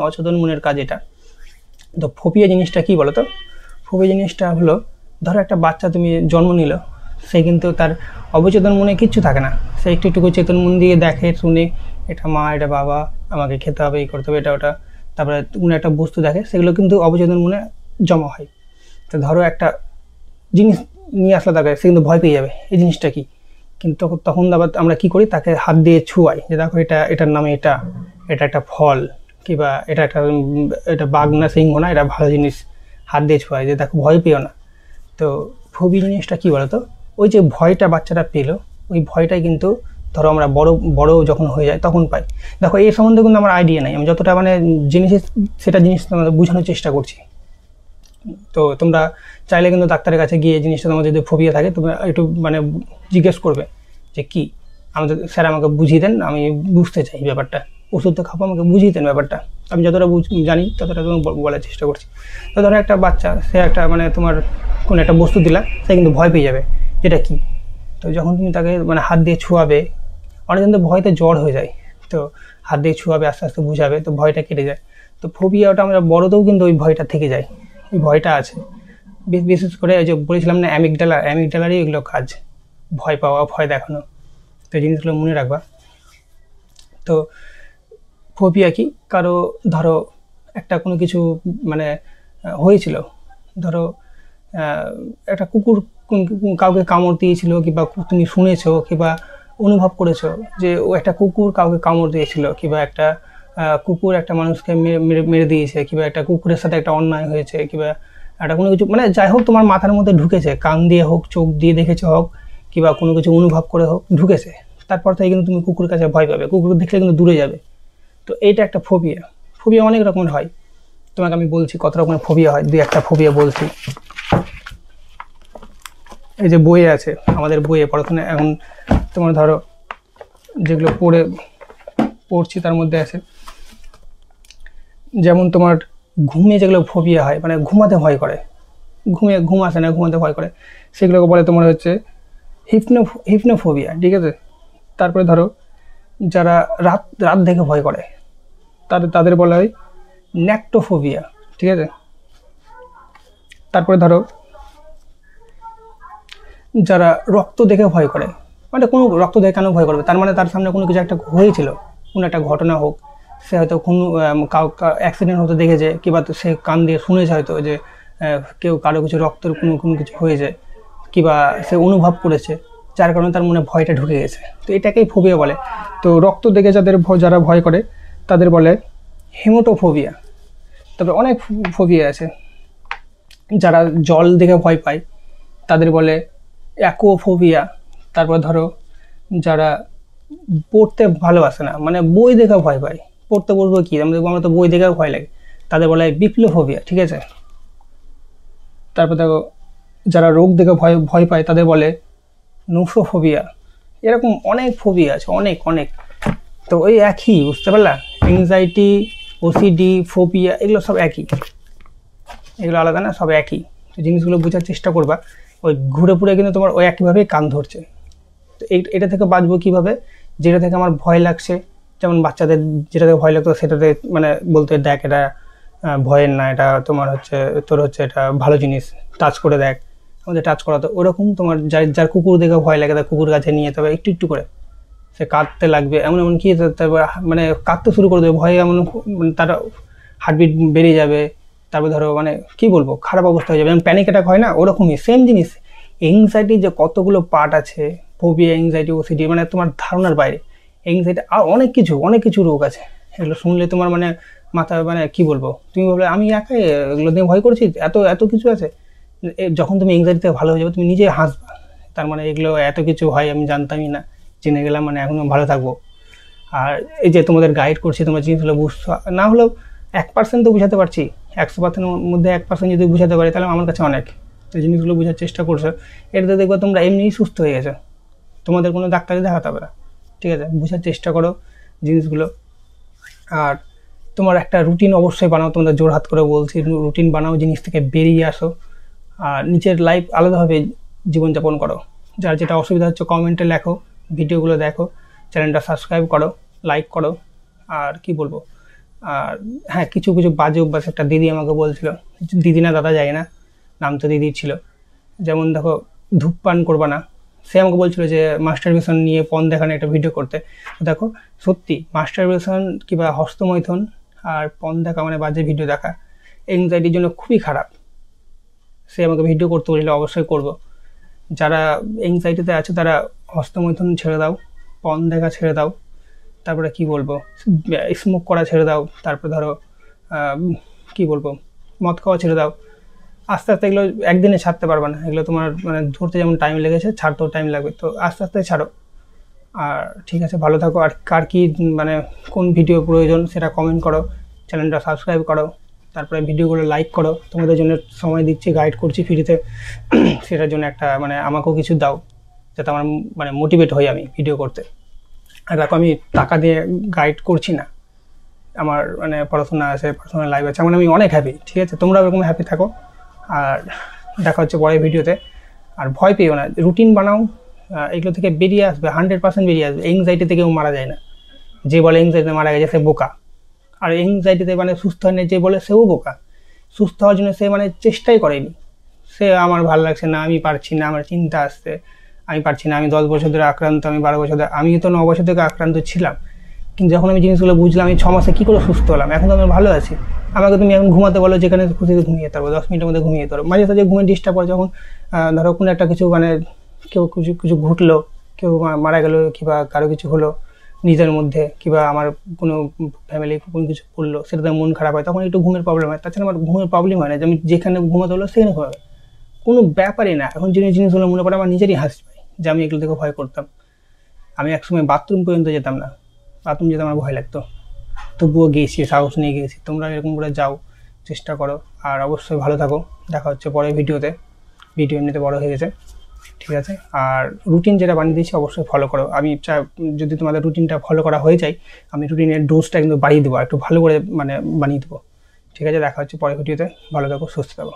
অচেতন মনের কাজ এটা। তো ফোবিয়া জিনিসটা কী বলো তো? ফোবিয়া জিনিসটা হলো, ধরো একটা বাচ্চা তুমি জন্ম নিল, সে কিন্তু তার অবচেতন মনে কিচ্ছু থাকে না, সে একটু চেতন মন দিয়ে দেখে শুনে, এটা মা, এটা বাবা, আমাকে খেতে হবে, এই করতে হবে, এটা ওটা, তারপরে কোনো একটা বস্তু দেখে, সেগুলো কিন্তু অবচেতন মনে জমা হয়। তো ধরো একটা জিনিস নিয়ে আসলে তাকে, সে কিন্তু ভয় পেয়ে যাবে, এই জিনিসটা কি, কিন্তু তখন আবার আমরা কী করি, তাকে হাত দিয়ে ছুঁয়াই, যে দেখো এটার নামে এটা একটা ফল, কিংবা এটা বাঘ না সিংহ না, এটা ভালো জিনিস, হাত দিয়ে ছোঁয়াই, যে দেখো ভয় পেও না। তো ফোবিয়া জিনিসটা কী বলো তো? ওই যে ভয়টা বাচ্চাটা পেল, ওই ভয়টাই কিন্তু ধরো আমরা বড় যখন হয়ে যায় তখন পাই। দেখো এই সম্বন্ধে কিন্তু আমার আইডিয়া নেই, আমি যতটা মানে জিনিস তোমাদের বোঝানোর চেষ্টা করছি। তো তোমরা চাইলে কিন্তু ডাক্তারের কাছে গিয়ে জিনিসটা তোমাদের যদি ফোবিয়া থাকে, তোমরা একটু মানে জিজ্ঞেস করবে যে কী, আমাদের স্যার আমাকে বুঝিয়ে দেন, আমি বুঝতে চাই ব্যাপারটা, ওষুধ তো খাবো, আমাকে বুঝিয়ে দেন ব্যাপারটা। আমি যতটা জানি ততটা তোমাকে বলার চেষ্টা করছি। তো ধরো একটা বাচ্চা, সে একটা মানে তোমার কোনো একটা বস্তু দিলা, সে কিন্তু ভয় পেয়ে যাবে, যেটা কী। তো যখন তুমি তাকে মানে হাত দিয়ে ছুঁয়াবে, অনেকজন তো ভয়তে জ্বর হয়ে যায়, তো হাত দিয়ে ছুঁয়াবে, আস্তে আস্তে বুঝাবে, তো ভয়টা কেটে যায়। তো ফোবিয়াটা আমরা বড়তেও কিন্তু ওই ভয়টা থেকে যায়, ওই ভয়টা আছে। বিশেষ করে ওই যে বলেছিলাম না, অ্যামিগডালারই এগুলো কাজ, ভয় পাওয়া, ভয় দেখানো। তো এই জিনিসগুলো মনে রাখবা। তো ফোবিয়া কি, কারো ধরো একটা কোনো কিছু মানে হয়েছিল, ধরো একটা কুকুর কাউকে কামড় দিয়েছিল, কিংবা তুমি শুনেছো কিংবা অনুভব করেছো যে ও একটা কুকুর কাউকে কামড় দিয়েছিল, কিংবা একটা কুকুর একটা মানুষকে মেরে দিয়েছে, কিংবা একটা কুকুরের সাথে একটা অন্যায় হয়েছে, কিংবা একটা কোনো কিছু মানে যাই হোক তোমার মাথার মধ্যে ঢুকেছে, কান দিয়ে হোক, চোখ দিয়ে দেখেছে হোক, কিংবা কোনো কিছু অনুভব করে হোক, ঢুকেছে, তারপর থেকে কিন্তু তুমি কুকুরের কাছে ভয় পাবে, কুকুর দেখলে কিন্তু দূরে যাবে। তো এইটা একটা ফোবিয়া অনেক রকমের হয়। তোমাকে আমি বলছি কত রকমের ফোবিয়া হয়, দুই একটা ফোবিয়া বলছি। এই যে বইয়ে আছে, আমাদের বইয়ে পড়াশোনা এখন তোমার ধরো যেগুলো পড়ছি তার মধ্যে আছে, যেমন তোমার ঘুমে যেগুলো ফোবিয়া হয়, মানে ঘুমাতে ভয় করে, ঘুম আসে না, ঘুমাতে ভয় করে, সেগুলোকে বলে তোমার হচ্ছে হিপনোফোবিয়া, ঠিক আছে। তারপরে ধরো যারা রাত দেখে ভয় করে, তাদের বলা হয় ন্যাক্টোফোবিয়া, ঠিক আছে। তারপরে ধরো যারা রক্ত দেখে ভয় করে, মানে কোনো রক্ত দেখে কেন ভয় করবে, তার মানে তার সামনে কোনো কিছু একটা হয়েছিল, কোনো একটা ঘটনা হোক, সে হয়তো কোনো অ্যাক্সিডেন্ট হতে দেখেছে, কিংবা সে কান দিয়ে শুনেছে হয়তো যে কেউ কারো কিছু রক্তের কোনো কিছু হয়েছে, কিংবা সে অনুভব করেছে, যার কারণে তার মনে ভয়টা ঢুকে গেছে। তো এটাকেই ফোবিয়া বলে। তো রক্ত দেখে যারা ভয় করে তাদের বলে হেমাটোফোবিয়া। তবে অনেক ফোবিয়া আছে। যারা জল দেখে ভয় পায় তাদের বলে অ্যাকোফোবিয়া। তারপর ধরো যারা পড়তে ভালোবাসে না, মানে বই দেখে ভয় পায়, পড়তে বলবো কি, আমরা তো বই দেখেও ভয় লাগে, তাদের বলা হয় বিপ্লোফোবিয়া, ঠিক আছে। তারপর দেখো যারা রোগ দেখে ভয় পায় তাদের বলে নোসোফোবিয়া। এরকম অনেক ফোবিয়া আছে, অনেক অনেক। তো ওই একই, বুঝতে পারলা? অ্যাংজাইটি, ওসিডি, ফোবিয়া এগুলো সব একই, এগুলো আলাদা না, সব একই। তো জিনিসগুলো বোঝার চেষ্টা করবা। ওই ঘুরে পুরে কিন্তু তোমার ওই একইভাবেই কান ধরছে। তো এটা থেকে বাঁচবো কীভাবে? যেটা থেকে আমার ভয় লাগছে যেমন বাচ্চাদের যেটাতে ভয় লাগতো সেটাতে মানে বলতে দেখ এটা ভয়ের না, এটা তোমার হচ্ছে তোর হচ্ছে এটা ভালো জিনিস, টাচ করে দেখ, আমাদের টাচ করাতো। ওরকম তোমার যার যার কুকুর দেখে ভয় লাগে তার কুকুর কাছে নিয়ে যেতে হবে একটু একটু করে, সে কাঁদতে লাগবে, এমন এমন কি তারপর মানে কাঁদতে শুরু করে দেবে ভয়ে, এমন তার হার্টবিট বেড়ে যাবে, তারপর ধরো মানে কি বলবো খারাপ অবস্থা হয়ে যাবে, যেমন প্যানিক অ্যাটাক হয় না, ওরকমই সেম জিনিস। এংজাইটি যে কতগুলো পার্ট আছে, ফোবিয়া, এংজাইটি, ওসিডি, মানে তোমার ধারণার বাইরে। এংজাইটি আর অনেক কিছু রোগ আছে, এগুলো শুনলে তোমার মানে মাথা মানে কি বলবো, তুমি বলবে আমি একাই এগুলো নিয়ে ভয় করছি, এত এত কিছু আছে। যখন তুমি এংজাইটি থেকে ভালো হয়ে যাবে তুমি নিজে হাসবা, তার মানে এগুলো এত কিছু হয় আমি জানতামই না, জেনে গেলাম, মানে এখন ভালো থাকবো। আর এই যে তোমাদের গাইড করছি, তোমরা জিনিসগুলো বুঝছো না হলেও 1% তো বুঝাতে পারছি, 100%-এর মধ্যে 1% যদি বুঝাতে পারি তাহলে আমার কাছে অনেক। তো জিনিসগুলো বোঝার চেষ্টা করছো, এটাতে দেখবে তোমরা এমনিই সুস্থ হয়ে গেছো, তোমাদের কোনো ডাক্তারই দেখাতে হবে না। ঠিক আছে, বোঝার চেষ্টা করো জিনিসগুলো। আর তোমার একটা রুটিন অবশ্যই বানাও, তোমাদের জোরহাত করে বলছি, রুটিন বানাও, জিনিস থেকে বেরিয়ে আসো, আর নিজের লাইফ আলাদাভাবে জীবনযাপন করো। যার যেটা অসুবিধা হচ্ছে কমেন্টে লেখো, ভিডিওগুলো দেখো, চ্যানেলটা সাবস্ক্রাইব করো, লাইক করো। আর কি বলবো, আর হ্যাঁ কিছু কিছু বাজে অভ্যাস, একটা দিদি আমাকে বলছিল, দিদি না দাদা যায় না, নাম তো দিদির ছিল, যেমন দেখো ধূমপান করবা না। সে আমাকে বলছিল যে মাস্টারবেশন নিয়ে পণ দেখানো একটা ভিডিও করতে। তো দেখো সত্যি মাস্টারবেশন কিংবা হস্তমৈথুন আর পণ দেখা মানে বাজে ভিডিও দেখা এংজাইটির জন্য খুবই খারাপ। সে আমাকে ভিডিও করতে বলছিল, অবশ্যই করব। যারা এংজাইটিতে আছে তারা হস্তমৈথুন ছেড়ে দাও, পণ দেখা ছেড়ে দাও, তারপরে কি বলবো স্মোক করা ছেড়ে দাও, তারপরে ধরো কি বলবো মদ খাওয়া ছেড়ে দাও। আস্তে আস্তে এগুলো একদিনে ছাড়তে পারবে না, এগুলো তোমার মানে ধরতে যেমন টাইম লেগেছে ছাড়তেও টাইম লাগবে, তো আস্তে আস্তে ছাড়ো। আর ঠিক আছে, ভালো থাকো। আর কার কি মানে কোন ভিডিও প্রয়োজন সেটা কমেন্ট করো, চ্যানেলটা সাবস্ক্রাইব করো, তারপরে ভিডিওগুলো লাইক করো, তোমাদের জন্য সময় দিচ্ছি, গাইড করছি ফ্রিতে, সেটার জন্য একটা মানে আমাকেও কিছু দাও, যাতে আমার মানে মোটিভেট হই আমি ভিডিও করতে। আর দেখো আমি টাকা দিয়ে গাইড করছি না, আমার মানে পড়াশোনা আছে, পড়াশোনার লাইফ আছে, মানে আমি অনেক হ্যাপি। ঠিক আছে, তোমরা এরকম হ্যাপি থাকো, আর দেখা হচ্ছে পরের ভিডিওতে। আর ভয় পেও না, রুটিন বানাও, এগুলো থেকে বেরিয়ে আসবে, 100% বেরিয়ে আসবে। এংজাইটি থেকেও মারা যায় না, যে বলে এংজাইটিতে মারা গেছে সে বোকা। আর এংজাইটিতে মানে সুস্থ হয় না যে বলে সেও বোকা। সুস্থ হওয়ার জন্য সে মানে চেষ্টাই করেনি, সে আমার ভালো লাগছে না, আমি পারছি না, আমার চিন্তা আসছে, আমি পারছি না, আমি 10 বছর ধরে আক্রান্ত, আমি 12 বছর ধরে, আমি তো 9 বছর থেকে আক্রান্ত ছিলাম, কিন্তু যখন আমি জিনিসগুলো বুঝলাম আমি 6 মাসে কী করে সুস্থ হলাম, এখন তো আমি ভালো আছি। আমাকে তুমি এখন ঘুমাতে বলো, যেখানে খুশি ঘুমিয়ে যেতে পারবো, 10 মিনিটের মধ্যে ঘুমিয়ে যেতে পারবো। মাঝে সাঝে ঘুমের ডিস্টার্ব করে, যখন ধরো কোনো একটা কিছু মানে কেউ কিছু কিছু ঘটলো, কেউ মারা গেলো কিংবা কারো কিছু হলো নিজের মধ্যে, কিংবা আমার কোনো ফ্যামিলি কোনো কিছু করলো, সেটাতে মন খারাপ হয়, তখন একটু ঘুমের প্রবলেম হয়। তাছাড়া আমার ঘুমের প্রবলেম হয় না, যে আমি যেখানে ঘুমাতে হলো সেখানে ঘুমাবে, কোনো ব্যাপারই না। এখন জিনিসগুলো মনে পড়ে আমার নিজেরই হাসি পায়, যে আমি এগুলো থেকে ভয় করতাম। আমি একসময় বাথরুম পর্যন্ত যেতাম না, বাথরুম যেতে আমার ভয় লাগতো, তবুও গিয়েছি, সাহস নিয়ে গিয়েছি। তোমরা এরকম করে যাও, চেষ্টা করো। আর অবশ্যই ভালো থাকো, দেখা হচ্ছে পরের ভিডিওতে। ভিডিও এমনিতে বড় হয়ে গেছে, ঠিক আছে। আর রুটিন যেটা বানিয়ে দিয়েছি অবশ্যই ফলো করো। আমি যদি তোমাদের রুটিনটা ফলো করা হয়ে যায়, আমি রুটিনের ডোজটা কিন্তু বাড়িয়ে দেবো, একটু ভালো করে মানে বানিয়ে দেবো। ঠিক আছে, দেখা হচ্ছে পরের ভিডিওতে। ভালো থাকো, সুস্থ থাকো।